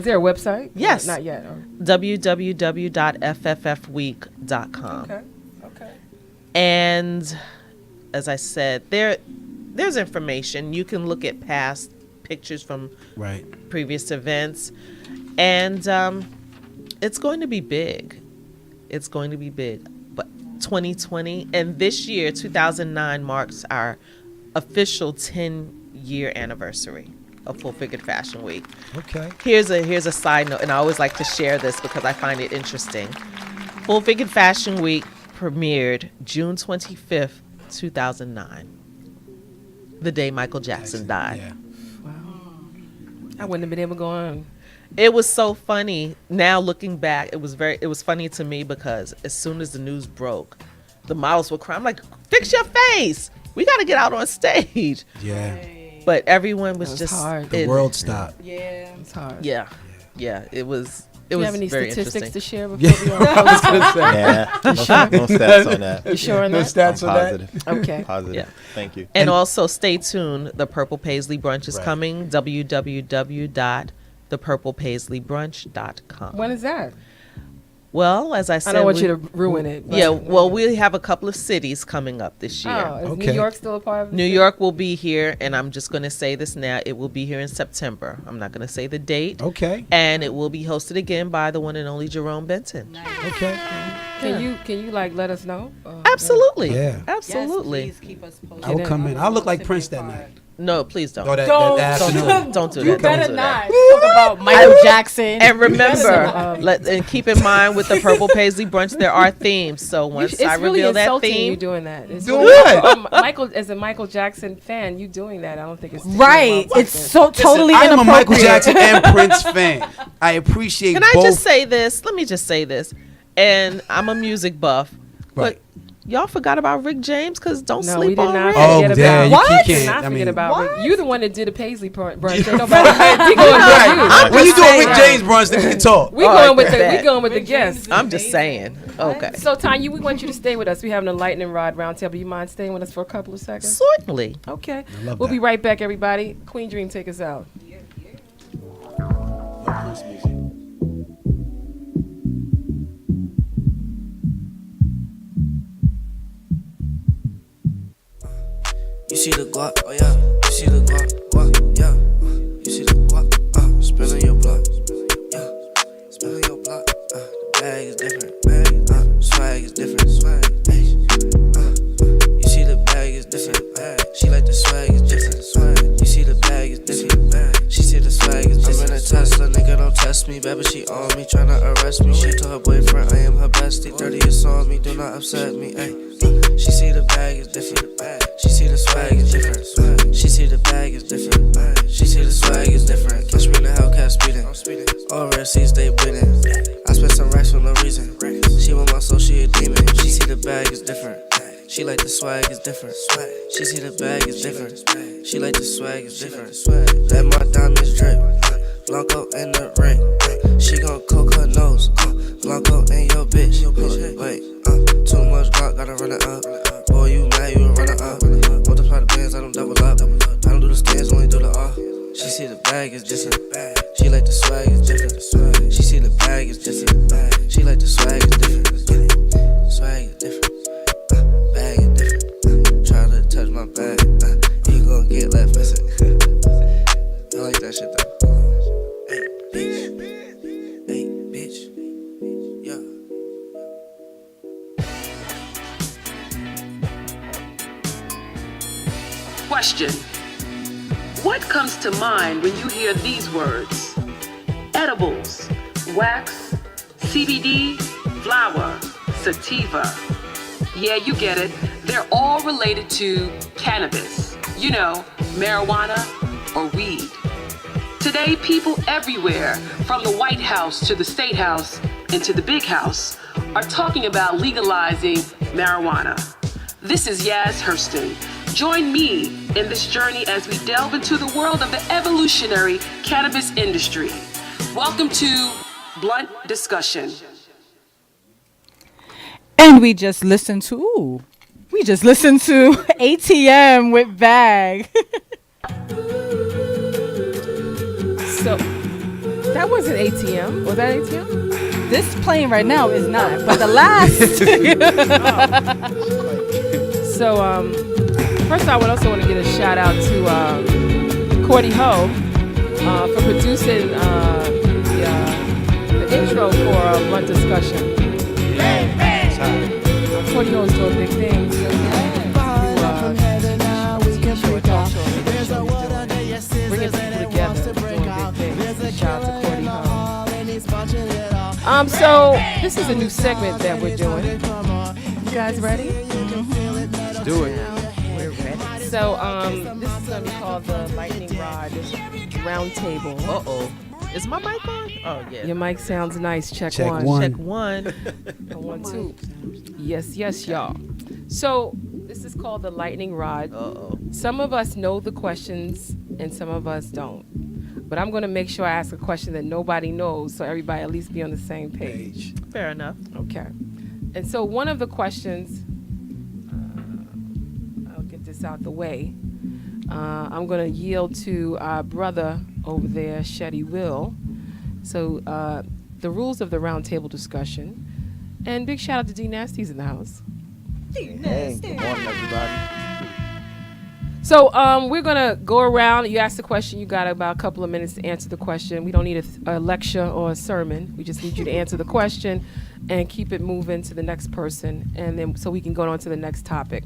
there a website? Yes. Not yet. www.fffweek.com. Okay. And as I said, there's information. You can look at past pictures from previous events. And it's going to be big. It's going to be big. But 2020 and this year, 2009, marks our official 10-year anniversary of Full Figured Fashion Week. Okay. Here's a side note, and I always like to share this because I find it interesting. Full Figured Fashion Week premiered June 25th, 2009, the day Michael Jackson died. Yeah. I wouldn't have been able to go on. It was so funny. Now looking back, it was funny to me because as soon as the news broke, the models would cry. I'm like, fix your face. We got to get out on stage. Yeah. But everyone was just hard. The world stopped. Yeah. It's hard. Yeah. It was. Do you have any very statistics to interesting. share before we I was gonna say. No stats on that. You sure on No that? stats on Positive. that. Okay. Positive. Yeah. Thank you. And also stay tuned. The Purple Paisley Brunch is Right. coming. www.thepurplepaisleybrunch.com. When is that? Well, as I I said, don't want you to ruin it. but- Yeah, well, we have a couple of cities coming up this year. Oh, is Okay. New York still a part of it? New York will be here, and I'm just going to say this now. It will be here in September. I'm not going to say the date. Okay. And it will be hosted again by the one and only Jerome Benton. Okay. Can you like let us know? Absolutely. Yeah. Absolutely. Yes, please keep us posted. I will come in. I'll look like Prince that night. No, please don't. Oh, that Don't. afternoon. Don't do You that. Don't better do not that. talk about Michael Jackson. And remember, Um, and keep in mind with the Purple Paisley Brunch, there are themes. So once It's I really reveal that insulting theme, you doing that. It's Doing really- what? Michael, as a Michael Jackson fan, you doing that? I don't think it's Right. It's so totally I am a Michael inappropriate. Jackson and Prince fan. I appreciate can both. I just say this? Let me just say this. And I'm a music buff, Right. but y'all forgot about Rick James because don't No, we sleep did on not Rick. Oh, forget yeah, about. you What? can't- Did not I forget mean- about What? Rick. You the one that did the Paisley brunch. Ain't nobody. We going with Right. you. I'm When you just do a Rick saying. James brunch, then we can talk. We All going right, with the bet. we going with the guests. I'm just saying. Okay. So Tonya, we want you to stay with us. We're having a Lightning Rod Roundtable. You mind staying with us for a couple of seconds? Certainly. Okay. I love We'll that. be right back, everybody. Queen Dream, take us out. You see the guap, oh yeah. You see the guap, yeah. You see the guap, spill on your block, yeah. Spill on your block, the bag is different, swag is different, swag. You see the bag is different, she like the swag is different, swag. You see the bag is different, she see the swag is different. I'm in a Tesla, nigga don't test me, baby she on me, tryna arrest me. She told her boyfriend I am her bestie, 30 is on me, do not upset me, ayy. She see the bag is different. She see the swag is different. She see the bag is different. She see the swag is different. Catch me in the Hellcat speeding. All red seats they bleeding. I spent some racks for no reason. She want my soul, she a demon. She see the bag is different. She like the swag is different. She see the bag is different. She like the swag is different. Let my diamonds drip. Blanco in the ring. She gon' coke her nose. Blanco and your bitch. Wait, too much Glock, gotta run it up. Boy, you mad, you a runner up. Multiply the bands, I don't double up. I don't do the stands, only do the off. She see the bag is different. She like the swag is different. She see the bag is different. She like the swag is different. Swag is different. Bag is different. Try to touch my bag. You gon' get left missing. I like that shit though. Hey, bitch. Hey, bitch. Yeah. Question. What comes to mind when you hear these words? Edibles, wax, CBD, flower, sativa. Yeah, you get it. They're all related to cannabis. You know, marijuana or weed. Today, people everywhere, from the White House to the State House and to the Big House, are talking about legalizing marijuana. This is Yaz Hurston. Join me in this journey as we delve into the world of the evolutionary cannabis industry. Welcome to Blunt Discussion. And we just listened to ATM with Bag. So that wasn't ATM. Was that ATM? This playing right now is not, but the last. So first I would also want to give a shout out to Cordy Ho for producing the intro for Blunt Discussion. Cordy Ho is doing big things. Bringing people together, doing big things. Shout out to Cordy Ho. So this is a new segment that we're doing. You guys ready? Let's do it. We're ready. So this is gonna be called the Lightning Rod Roundtable. Uh-oh. Is my mic on? Oh, yeah. Your mic sounds nice. Check one. Check one. 1, 2. Yes, y'all. So this is called the Lightning Rod. Uh-oh. Some of us know the questions and some of us don't. But I'm going to make sure I ask a question that nobody knows so everybody at least be on the same page. Fair enough. Okay. And so one of the questions, I'll get this out the way. I'm going to yield to our brother over there, Shetty Will. So the rules of the roundtable discussion. And big shout out to D Nasty's in the house. Hey, good morning, everybody. So we're going to go around. You ask the question. You got about a couple of minutes to answer the question. We don't need a lecture or a sermon. We just need you to answer the question and keep it moving to the next person. And then so we can go on to the next topic.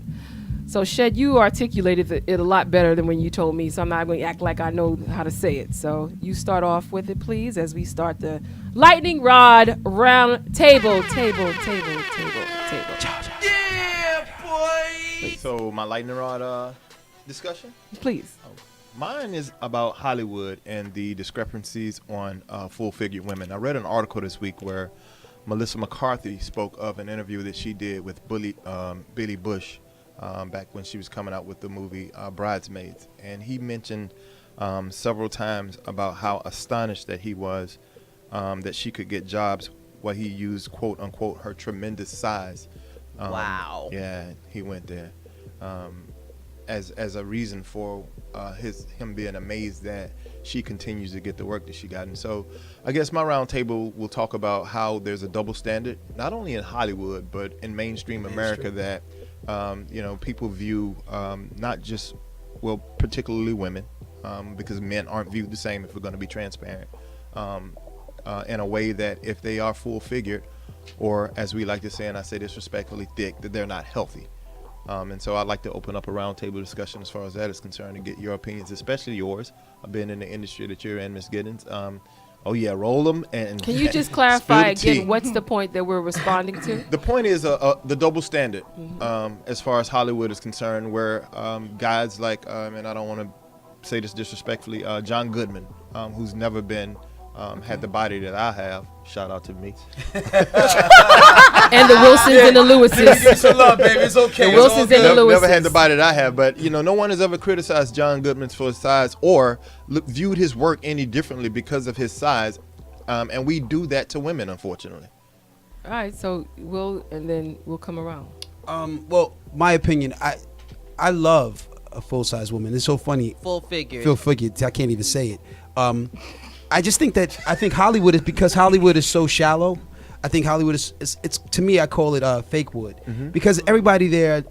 So, Shed, you articulated it a lot better than when you told me, so I'm not going to act like I know how to say it. So you start off with it, please, as we start the Lightning Rod Roundtable. Table. Yeah, boy! So, my Lightning Rod discussion? Please. Mine is about Hollywood and the discrepancies on full-figured women. I read an article this week where Melissa McCarthy spoke of an interview that she did with Billy Bush back when she was coming out with the movie Bridesmaids. And he mentioned several times about how astonished that he was that she could get jobs while he used, quote unquote, her tremendous size. Wow. Yeah, he went there as a reason for him being amazed that she continues to get the work that she got. And so I guess my roundtable will talk about how there's a double standard, not only in Hollywood, but in mainstream America that people view not just, well, particularly women, because men aren't viewed the same if we're going to be transparent, in a way that if they are full-figured, or as we like to say, and I say this respectfully, thick, that they're not healthy. And so I'd like to open up a roundtable discussion as far as that is concerned and get your opinions, especially yours. I've been in the industry that you're in, Ms. Giddens. Oh yeah, roll them and. Can you just clarify again? What's the point that we're responding to? The point is the double standard, as far as Hollywood is concerned, where guys like, and I don't want to say this disrespectfully, John Goodman, who's never been had the body that I have. Shout out to me. And the Wilsons and the Lewises. It's a love, baby. It's okay. The Wilsons and the Lewises. Never had the body that I have, but no one has ever criticized John Goodman for his size or viewed his work any differently because of his size, and we do that to women, unfortunately. All right, so we'll come around. Well, my opinion, I love a full-size woman. It's so funny. Full figured. I can't even say it. I just think Hollywood is, because Hollywood is so shallow. I think Hollywood is it's to me, I call it fake wood, because everybody there,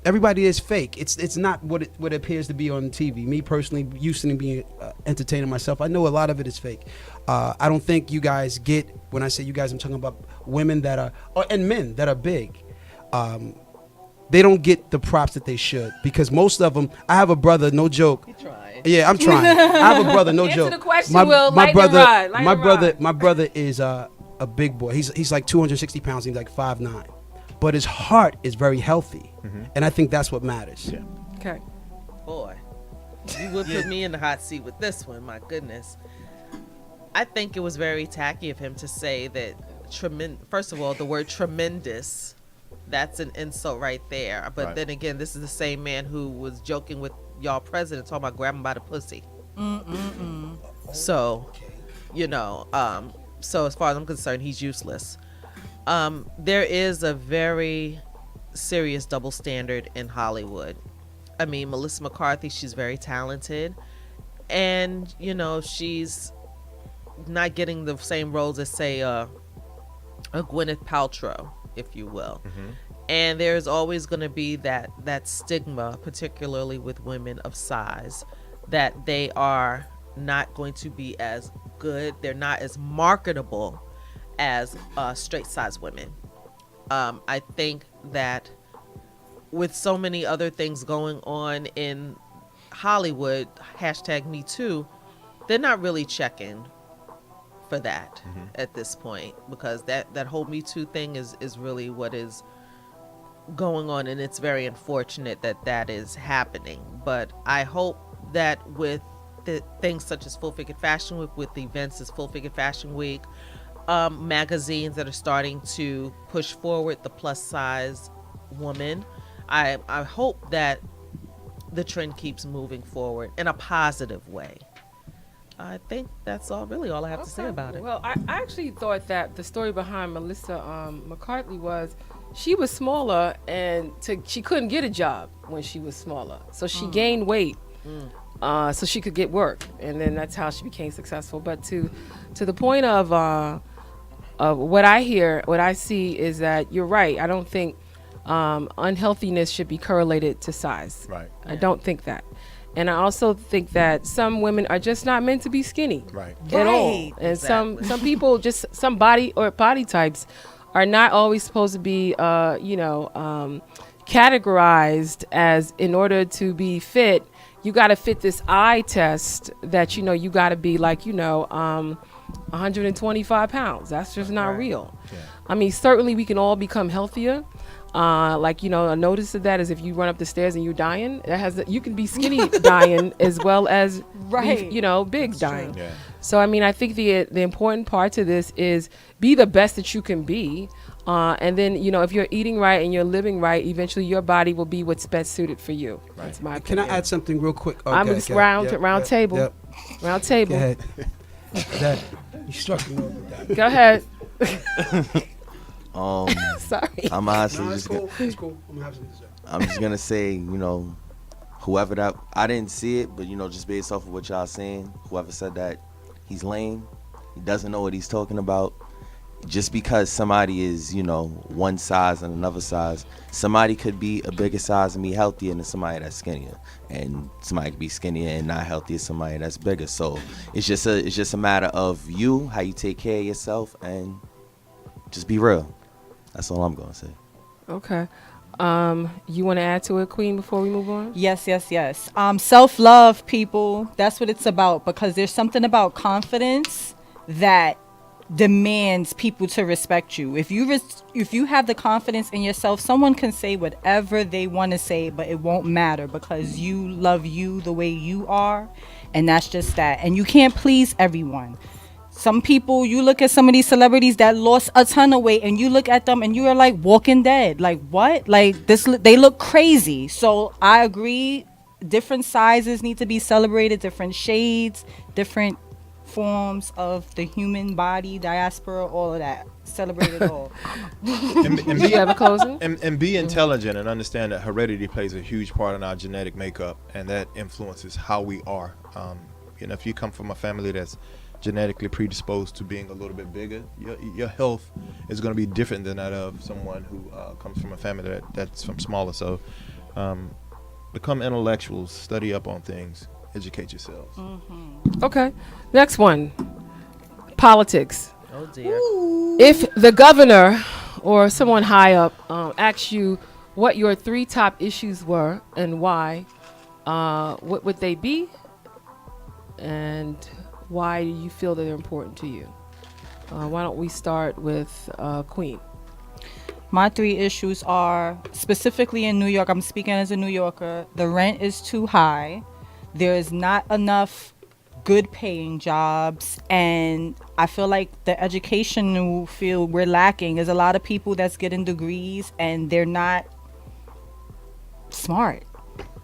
everybody is fake. It's not what it appears to be on TV. Me personally, used to being entertaining myself, I know a lot of it is fake. I don't think you guys get, when I say you guys, I'm talking about women that are and men that are big. They don't get the props that they should, because most of them. I have a brother, no joke. You trying? Yeah, I'm trying. I have a brother, no joke. Answer the question, Will. My brother is a big boy. He's like 260 pounds. He's like 5'9", but his heart is very healthy, and I think that's what matters. Yeah. Okay. Boy. You would put me in the hot seat with this one. My goodness. I think it was very tacky of him to say that. First of all, the word tremendous. That's an insult right there. But then again, this is the same man who was joking with y'all president, talking about grabbing by the pussy. So, so as far as I'm concerned, he's useless. There is a very serious double standard in Hollywood. I mean, Melissa McCarthy, she's very talented. And, she's not getting the same roles as, say, a Gwyneth Paltrow, if you will. And there's always going to be that stigma, particularly with women of size, that they are not going to be as good. They're not as marketable as straight size women. I think that with so many other things going on in Hollywood, #MeToo, they're not really checking for that at this point, because that whole Me Too thing is really what is going on, and it's very unfortunate that is happening. But I hope that with the things such as Full Figured Fashion Week, with the events as Full Figured Fashion Week, magazines that are starting to push forward the plus size woman, I hope that the trend keeps moving forward in a positive way. I think that's all I have to say about it. Well, I actually thought that the story behind Melissa McCarthy was she was smaller, and she couldn't get a job when she was smaller. So she gained weight so she could get work. And then that's how she became successful. But to the point of what I see is that you're right. I don't think unhealthiness should be correlated to size. Right. I don't think that. And I also think that some women are just not meant to be skinny at all. And some people, just some body types are not always supposed to be, categorized as, in order to be fit, you got to fit this eye test that, you got to be like, 125 pounds. That's just not real. Yeah. I mean, certainly we can all become healthier. A notice of that is if you run up the stairs and you're dying, you can be skinny dying as well as big dying. Yeah. So I mean, I think the important part to this is be the best that you can be, and then if you're eating right and you're living right, eventually your body will be what's best suited for you. Right. That's my opinion. Can I add something real quick? Okay, I'm just round table. Yep. Round table. Go ahead. You struck me with that. Go ahead. Sorry. I'm honestly it's cool. I'm just gonna say, whoever that, I didn't see it, but just based off of what y'all saying, whoever said that, he's lame. He doesn't know what he's talking about. Just because somebody is, one size and another size, somebody could be a bigger size and be healthier than somebody that's skinnier, and somebody could be skinnier and not healthy as somebody that's bigger. So it's just a matter of how you take care of yourself, and just be real. That's all I'm gonna say. Okay. You want to add to it, Queen, before we move on? Yes. Self-love, people. That's what it's about, because there's something about confidence that demands people to respect you. If you have the confidence in yourself, someone can say whatever they want to say, but it won't matter, because you love you the way you are, and that's just that. And you can't please everyone. Some people, you look at some of these celebrities that lost a ton of weight, and you look at them and you are like Walking Dead. Like, what? Like, they look crazy. So I agree. Different sizes need to be celebrated, different shades, different forms of the human body, diaspora, all of that. Celebrate it all. and be intelligent and understand that heredity plays a huge part in our genetic makeup, and that influences how we are. If you come from a family that's genetically predisposed to being a little bit bigger, your health is going to be different than that of someone who comes from a family that's from smaller. So become intellectuals, study up on things, educate yourselves. Okay, next one, politics. Oh dear. If the governor or someone high up asks you what your 3 top issues were and why, what would they be, and why do you feel that they're important to you? Why don't we start with Queen? My 3 issues are, specifically in New York, I'm speaking as a New Yorker, the rent is too high, there's not enough good paying jobs, and I feel like the educational field we're lacking. There's a lot of people that's getting degrees and they're not smart.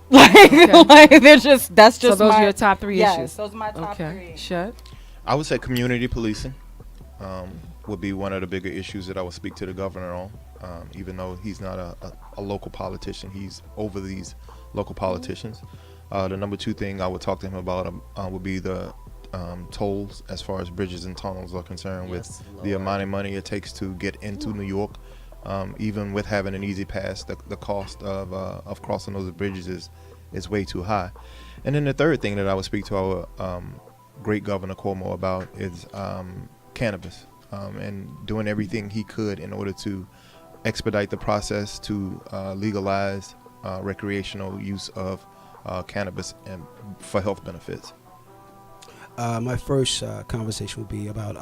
Like they're just, that's just so those my, are your top 3 issues. Yes, those are my top 3. Shut. I would say community policing would be one of the bigger issues that I would speak to the governor on. Even though he's not a local politician, he's over these local politicians. The number 2 thing I would talk to him about would be the tolls as far as bridges and tunnels are concerned, with the amount of money it takes to get into New York. Even with having an easy pass, the cost of crossing those bridges is way too high. And then the third thing that I would speak to our great Governor Cuomo about is cannabis, and doing everything he could in order to expedite the process to legalize recreational use of cannabis and for health benefits. My first conversation will be about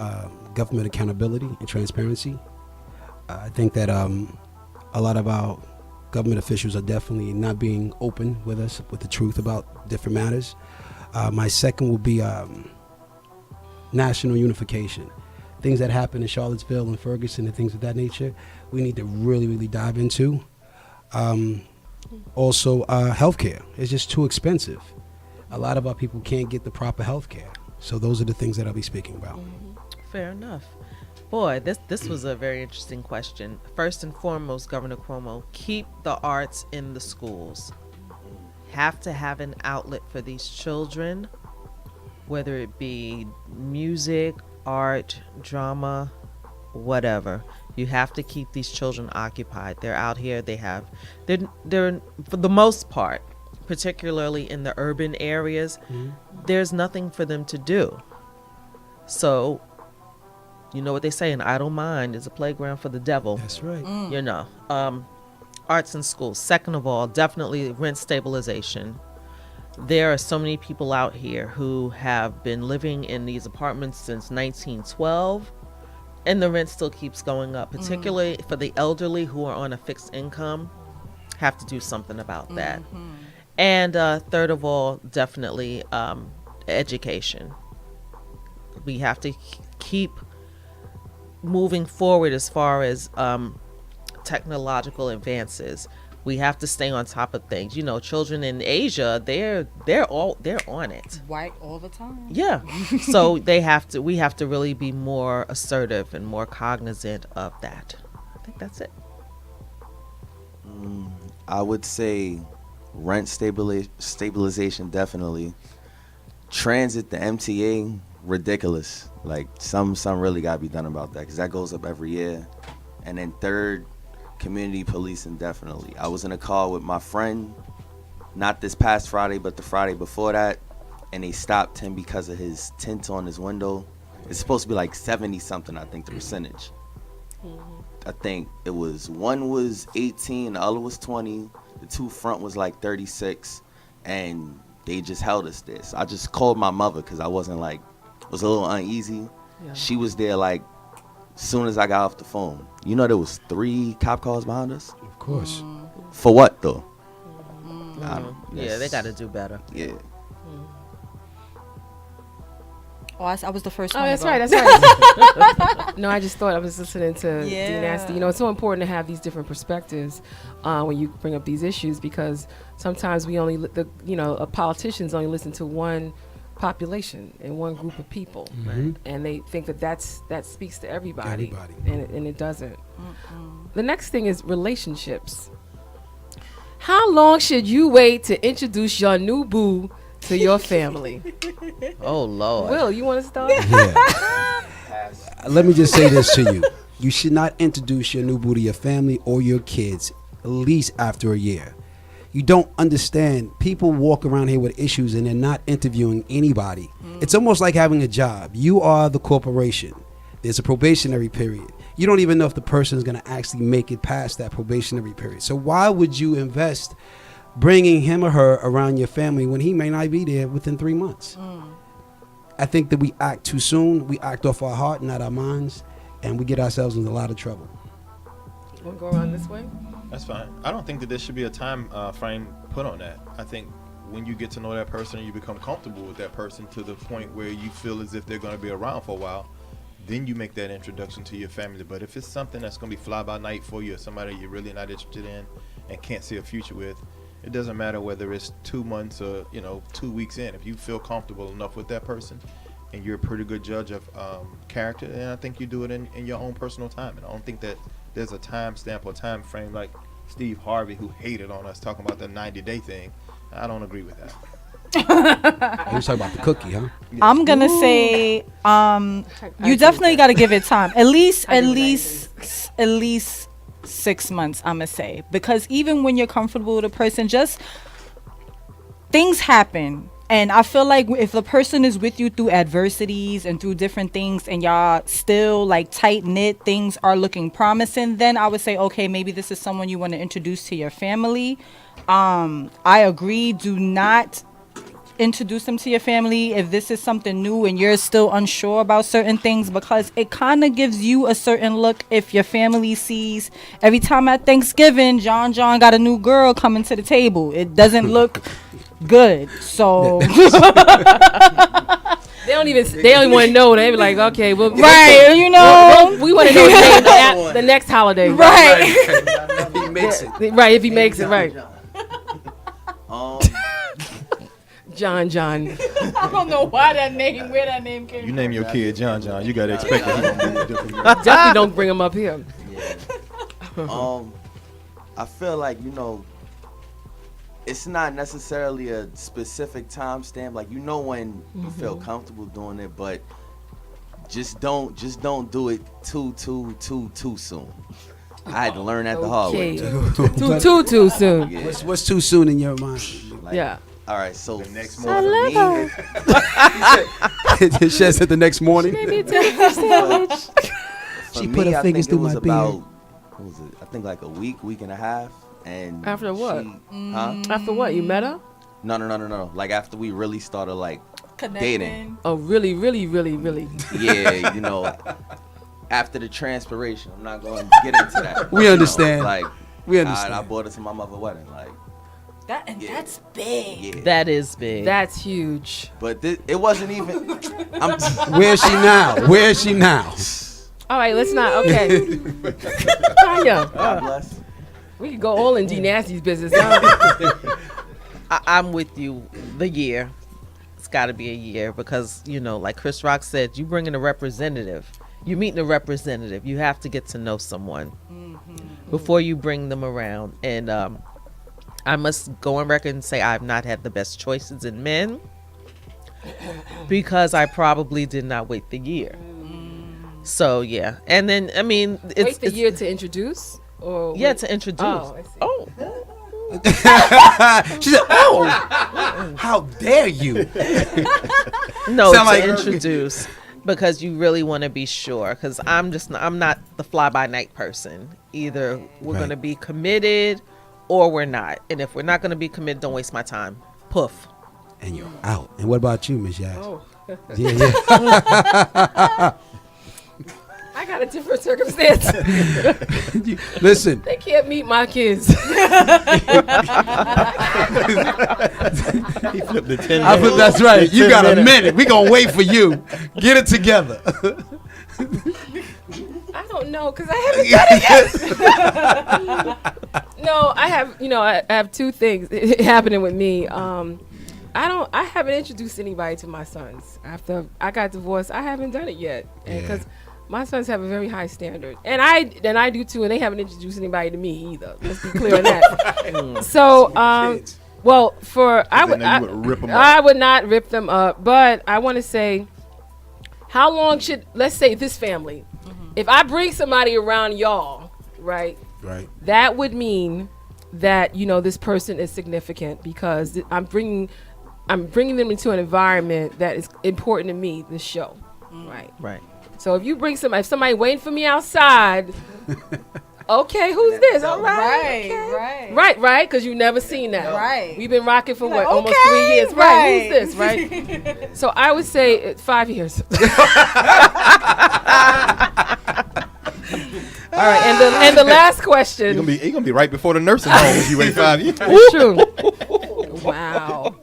government accountability and transparency. I think that a lot of our government officials are definitely not being open with us with the truth about different matters. My second will be national unification. Things that happen in Charlottesville and Ferguson and things of that nature, we need to really, really dive into. Also, healthcare is just too expensive. A lot of our people can't get the proper healthcare. So those are the things that I'll be speaking about. Fair enough. Boy, this was a very interesting question. First and foremost, Governor Cuomo, keep the arts in the schools. Have to have an outlet for these children, whether it be music, art, drama, whatever. You have to keep these children occupied. They're out here. They're for the most part, particularly in the urban areas, there's nothing for them to do. So, you know what they say, an idle mind is a playground for the devil. That's right. You know, arts in schools. Second of all, definitely rent stabilization. There are so many people out here who have been living in these apartments since 1912, and the rent still keeps going up, particularly for the elderly who are on a fixed income. Have to do something about that. And third of all, definitely education. We have to keep moving forward as far as technological advances. We have to stay on top of things. You know, children in Asia, they're on it. Right, all the time. Yeah. So we have to really be more assertive and more cognizant of that. I think that's it. I would say rent stabilization, definitely. Transit, the MTA, ridiculous. Like some really got to be done about that, because that goes up every year. And then third, community policing, definitely. I was in a car with my friend, not this past Friday, but the Friday before that, and they stopped him because of his tint on his window. It's supposed to be like 70 something, I think, the percentage. I think it was, one was 18, the other was 20, the two front was like 36, and they just held us there. So I just called my mother, because I was a little uneasy. Yeah. She was there like as soon as I got off the phone. You know, there was 3 cop cars behind us. Of course. For what though? Yeah, they got to do better. Yeah. Oh, I was the first one. Oh, that's right. That's right. No, I just thought I was listening to D Nasty. You know, it's so important to have these different perspectives when you bring up these issues, because sometimes we only, politicians only listen to one population and one group of people, and they think that speaks to everybody. And it doesn't. The next thing is relationships. How long should you wait to introduce your new boo to your family? Oh Lord. Will, you want to start? Yeah. Let me just say this to you. You should not introduce your new boo to your family or your kids at least after a year. You don't understand. People walk around here with issues and they're not interviewing anybody. It's almost like having a job. You are the corporation. There's a probationary period. You don't even know if the person is going to actually make it past that probationary period. So why would you invest bringing him or her around your family when he may not be there within 3 months? I think that we act too soon. We act off our heart, not our minds, and we get ourselves in a lot of trouble. You want to go around this way? That's fine. I don't think that there should be a time frame put on that. I think when you get to know that person and you become comfortable with that person to the point where you feel as if they're going to be around for a while, then you make that introduction to your family. But if it's something that's going to be fly by night for you, or somebody you're really not interested in and can't see a future with, it doesn't matter whether it's 2 months or 2 weeks in. If you feel comfortable enough with that person and you're a pretty good judge of character, then I think you do it in your own personal time. And I don't think that there's a time stamp or time frame like Steve Harvey, who hated on us talking about the 90-day thing. I don't agree with that. You was talking about the cookie, huh? I'm gonna say you definitely got to give it time. At least 6 months, I'm gonna say, because even when you're comfortable with a person, just things happen. And I feel like if the person is with you through adversities and through different things and y'all still like tight knit, things are looking promising, then I would say, okay, maybe this is someone you want to introduce to your family. I agree. Do not introduce them to your family if this is something new and you're still unsure about certain things, because it kind of gives you a certain look if your family sees every time at Thanksgiving John got a new girl coming to the table. It doesn't look good. So they don't even want to know. They be like, okay, well, right, we want to know the next holiday, right? If he makes it, right? If he makes it, right? John. I don't know where that name came from. You name your kid John, you got to expect that he's going to be different. Definitely don't bring him up here. Yeah. I feel like, it's not necessarily a specific time stamp. Like, when you feel comfortable doing it, but just don't do it too soon. I had to learn that the hard way. Too soon. Yeah. What's too soon in your mind? Yeah. All right, so the next morning. She said the next morning. She put her fingers through my beard. What was it? I think like a week and a half. And after what? After what? You met her? No. Like after we really started like dating. Oh, really? Yeah, after the transpiration. I'm not going to get into that. We understand. We understand. I bought it to my mother's wedding. Like that, and that's big. Yeah. That is big. That's huge. But it wasn't even. Where's she now? All right, let's not. Okay. Tonya. God bless. We could go all in D Nasty's business. I'm with you. The year. It's got to be a year because, like Chris Rock said, you bring in a representative. You're meeting a representative. You have to get to know someone before you bring them around. And I must go on record and say I've not had the best choices in men because I probably did not wait the year. So, yeah. And then, I mean... Wait the year to introduce? Or yeah, to introduce. Oh. She said, "Oh, how dare you?" No, to introduce because you really want to be sure. Because I'm not the fly by night person. Either we're going to be committed or we're not. And if we're not going to be committed, don't waste my time. Poof. And you're out. And what about you, Miss Yax? Oh. Yeah. I got a different circumstance. Listen. They can't meet my kids. He flipped the 10 minutes. That's right. You got a minute. We gonna wait for you. Get it together. I don't know because I haven't done it yet. No, I have. I have two things happening with me. I haven't introduced anybody to my sons after I got divorced. I haven't done it yet because. My sons have a very high standard, and I do too. And they haven't introduced anybody to me either. Let's be clear on that. So, well, I would not rip them up, but I want to say, how long should let's say this family? If I bring somebody around y'all, right, that would mean that this person is significant because I'm bringing them into an environment that is important to me. This show, right. So if you bring if somebody waiting for me outside, okay, who's this? All right, right, because you never seen that. Right. We've been rocking for almost 3 years. Right. Who's this? Right. So I would say 5 years. All right, and the last question. You're gonna be right before the nursing home if you wait 5 years. It's true. Wow.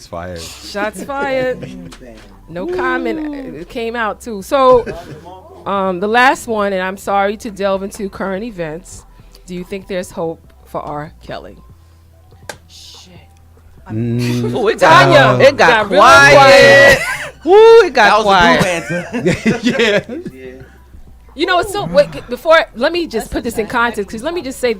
Shots fired. Shots fired. No comment. It came out too. So, the last one, and I'm sorry to delve into current events. Do you think there's hope for R. Kelly? Ooh, it got, Tonya, it got really quiet. Woo, it got quiet. Yeah. You know, it's so. Wait, let me just put this in context, because let me just say,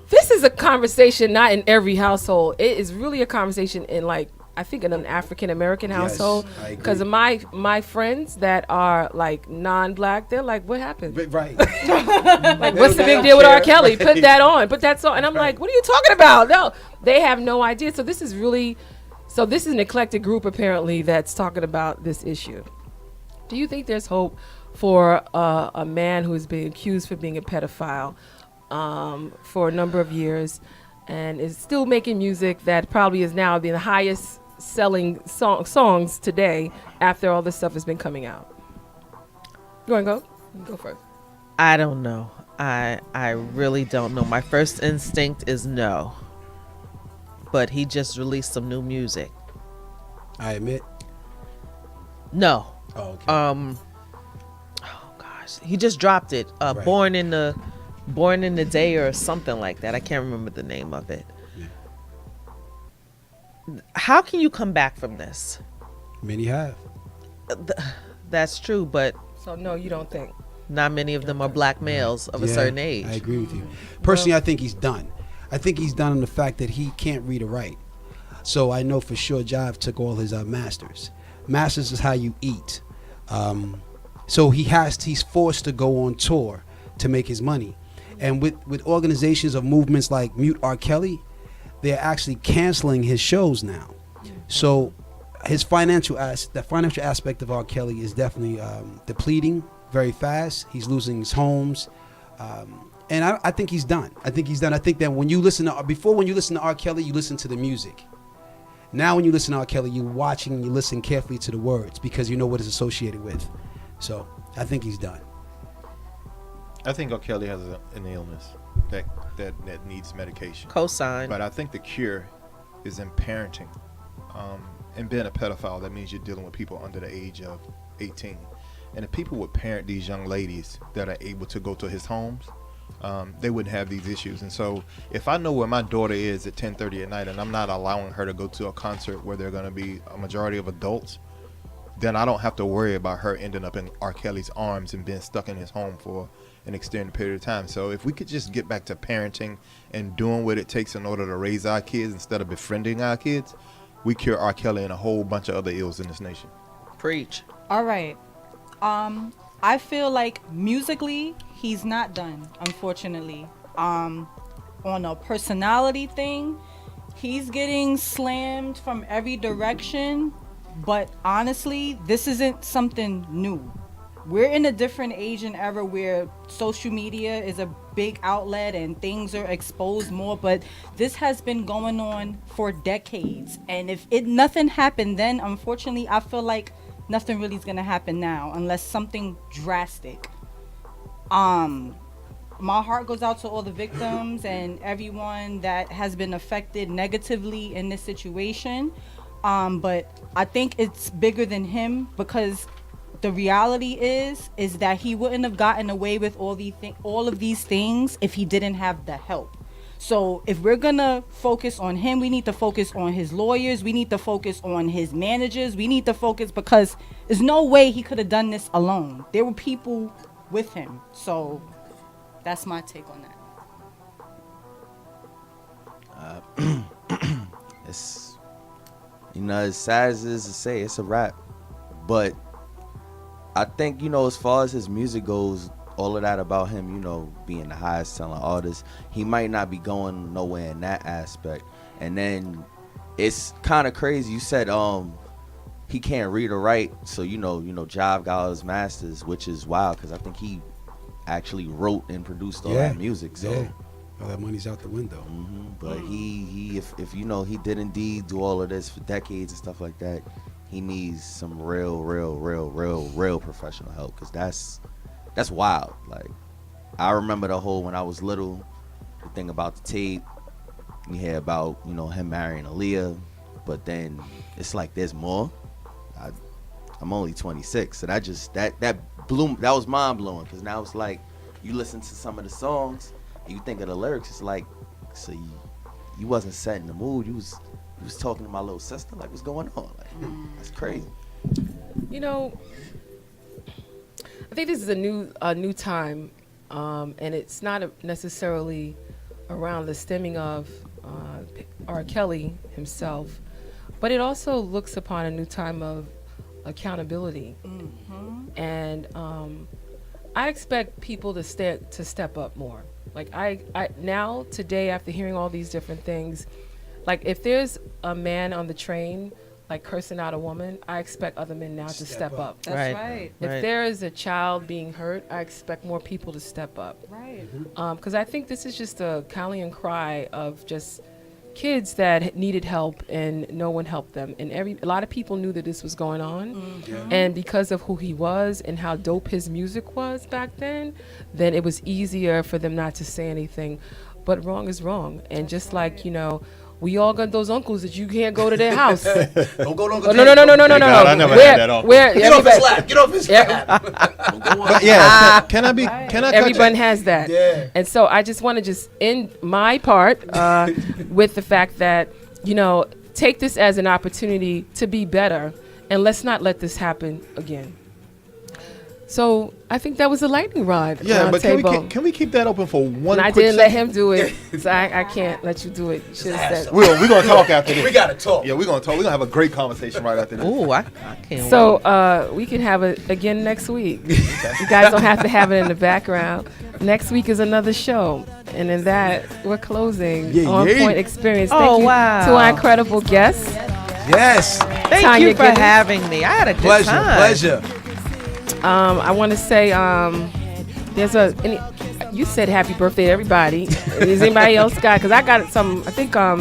this is a conversation not in every household. It is really a conversation in, like, I think in an African American household, because of my friends that are like non-black, they're like, what happened? Right. Like, what's the big deal with R. Kelly? Put that on, put that song. And I'm like, what are you talking about? No, they have no idea. So this is an eclectic group apparently that's talking about this issue. Do you think there's hope for a man who is being accused for being a pedophile for a number of years and is still making music that probably is now the highest selling songs today after all this stuff has been coming out? You want to go? Go first. I don't know. I really don't know. My first instinct is no. But he just released some new music. I admit. No. Oh, okay. Oh gosh, he just dropped it. Right. Born in the Day or something like that. I can't remember the name of it. Yeah. How can you come back from this? Many have. That's true, but So no, you don't think? not many of them are black males of a certain age. I agree with you. Personally, I think he's done. I think he's done on the fact that he can't read or write. So I know for sure Jive took all his masters. Masters is how you eat. So he's forced to go on tour to make his money. And with organizations or movements like Mute R. Kelly, they're actually canceling his shows now. So his financial aspect of R. Kelly is definitely depleting very fast. He's losing his homes. And I think he's done. I think that when you listen to R. Kelly, you listen to the music. Now when you listen to R. Kelly, you listen carefully to the words because you know what it's associated with. So I think he's done. I think R. Kelly has an illness that needs medication. Cosign. But I think the cure is in parenting. And being a pedophile, that means you're dealing with people under the age of 18. And if people would parent these young ladies that are able to go to his homes, they wouldn't have these issues. And so if I know where my daughter is at 10:30 at night and I'm not allowing her to go to a concert where there are going to be a majority of adults, then I don't have to worry about her ending up in R. Kelly's arms and being stuck in his home for an extended period of time. So if we could just get back to parenting and doing what it takes in order to raise our kids instead of befriending our kids, we cure R. Kelly and a whole bunch of other ills in this nation. Preach. All right. I feel like musically he's not done, unfortunately. On a personality thing, he's getting slammed from every direction, but honestly, this isn't something new. We're in a different age and era where social media is a big outlet and things are exposed more, but this has been going on for decades. And if nothing happened then, unfortunately, I feel like nothing really is going to happen now unless something drastic. My heart goes out to all the victims and everyone that has been affected negatively in this situation. But I think it's bigger than him, because the reality is that he wouldn't have gotten away with all of these things if he didn't have the help. So if we're gonna focus on him, we need to focus on his lawyers. We need to focus on his managers. We need to focus, because there's no way he could have done this alone. There were people with him. So that's my take on that. It's, as sad as it is to say, it's a wrap. But I think, as far as his music goes, all of that about him, being the highest selling artist, he might not be going nowhere in that aspect. And then it's kind of crazy. You said he can't read or write, so Jive got all his masters, which is wild because I think he actually wrote and produced all that music. So all that money's out the window. But he if he did indeed do all of this for decades and stuff like that, he needs some real professional help, because that's wild. Like, I remember when I was little, the thing about the tape, you hear about, him marrying Aaliyah, but then it's like there's more. I'm only 26, so that blew. That was mind blowing, because now it's like you listen to some of the songs and you think of the lyrics. It's like, so you wasn't setting the mood. You was talking to my little sister. Like, what's going on? Like, that's crazy. You know, I think this is a new time, and it's not necessarily around the stemming of R. Kelly himself, but it also looks upon a new time of accountability. And I expect people to step up more. Like I now today, after hearing all these different things, like if there's a man on the train like cursing out a woman, I expect other men now to step up. That's right. If there is a child being hurt, I expect more people to step up. Right. Because I think this is just a rallying cry of just kids that needed help and no one helped them. And a lot of people knew that this was going on. And because of who he was and how dope his music was back then it was easier for them not to say anything. But wrong is wrong. And just like, you know, we all got those uncles that you can't go to their house. Don't go to Uncle No. God, I never had that uncle. Get off his lap. Get off his lap. But yeah, can I Everyone has that. Yeah. And so I just want to end my part with the fact that, you know, take this as an opportunity to be better, and let's not let this happen again. So I think that was a lightning rod. Yeah, but can we keep that open for one? And I quick didn't let second? him do it, so I can't let you do it. You should've said. We're gonna talk after this. We gotta talk. Yeah, we're gonna talk. We're gonna have a great conversation right after this. Ooh, I can't. So we can have it again next week. You guys don't have to have it in the background. Next week is another show, and in that we're closing On Point Experience. Thank you to our incredible guests. Yes. Thank Tonya you for Giddens. having me. I had a good time. Pleasure. I want to say there's you said happy birthday to everybody. Is anybody else got? Because I got some. I think I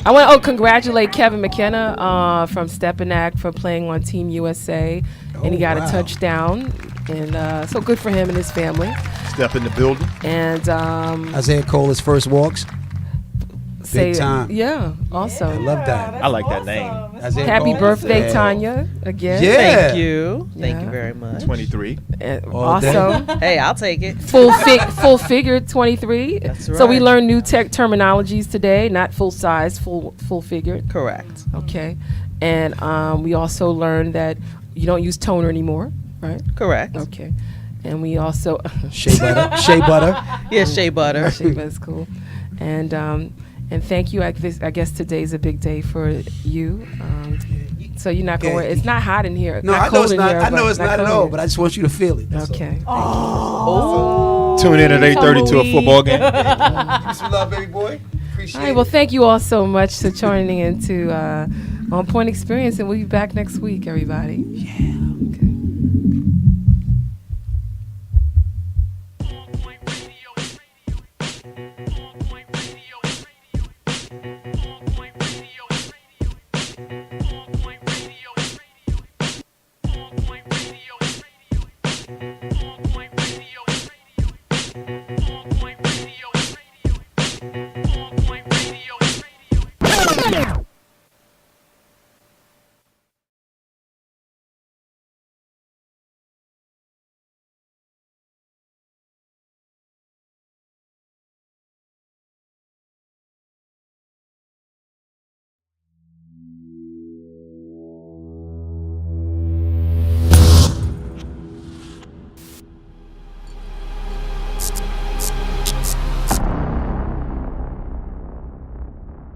want to congratulate Kevin McKenna from Step and Act for playing on Team USA, and he got a touchdown, and so good for him and his family. Step in the building. And Isaiah Cole, his first walks. Big time. Yeah, also. I love that. I like that name. Happy birthday, Tonya, again. Yeah. Thank you. Thank you very much. 23. Also, hey, I'll take it. Full figure 23. That's So we right. learned new terminologies today, not full size, full figure. Correct. Okay. And we also learned that you don't use toner anymore, right? Correct. Okay. And we also Shea butter. Shea butter. Yeah, shea butter. Shea butter's cool. And thank you. I guess today's a big day for you. So you're not going. It's not hot in here. No, I know it's not. I know it's not at all. But I just want you to feel it. Okay. Tune in at 8:30 to a football game. Give me some love, baby boy. Appreciate All right. Well, thank you all so much for joining into On Point Experience, and we'll be back next week, everybody. Yeah. Okay. Radio.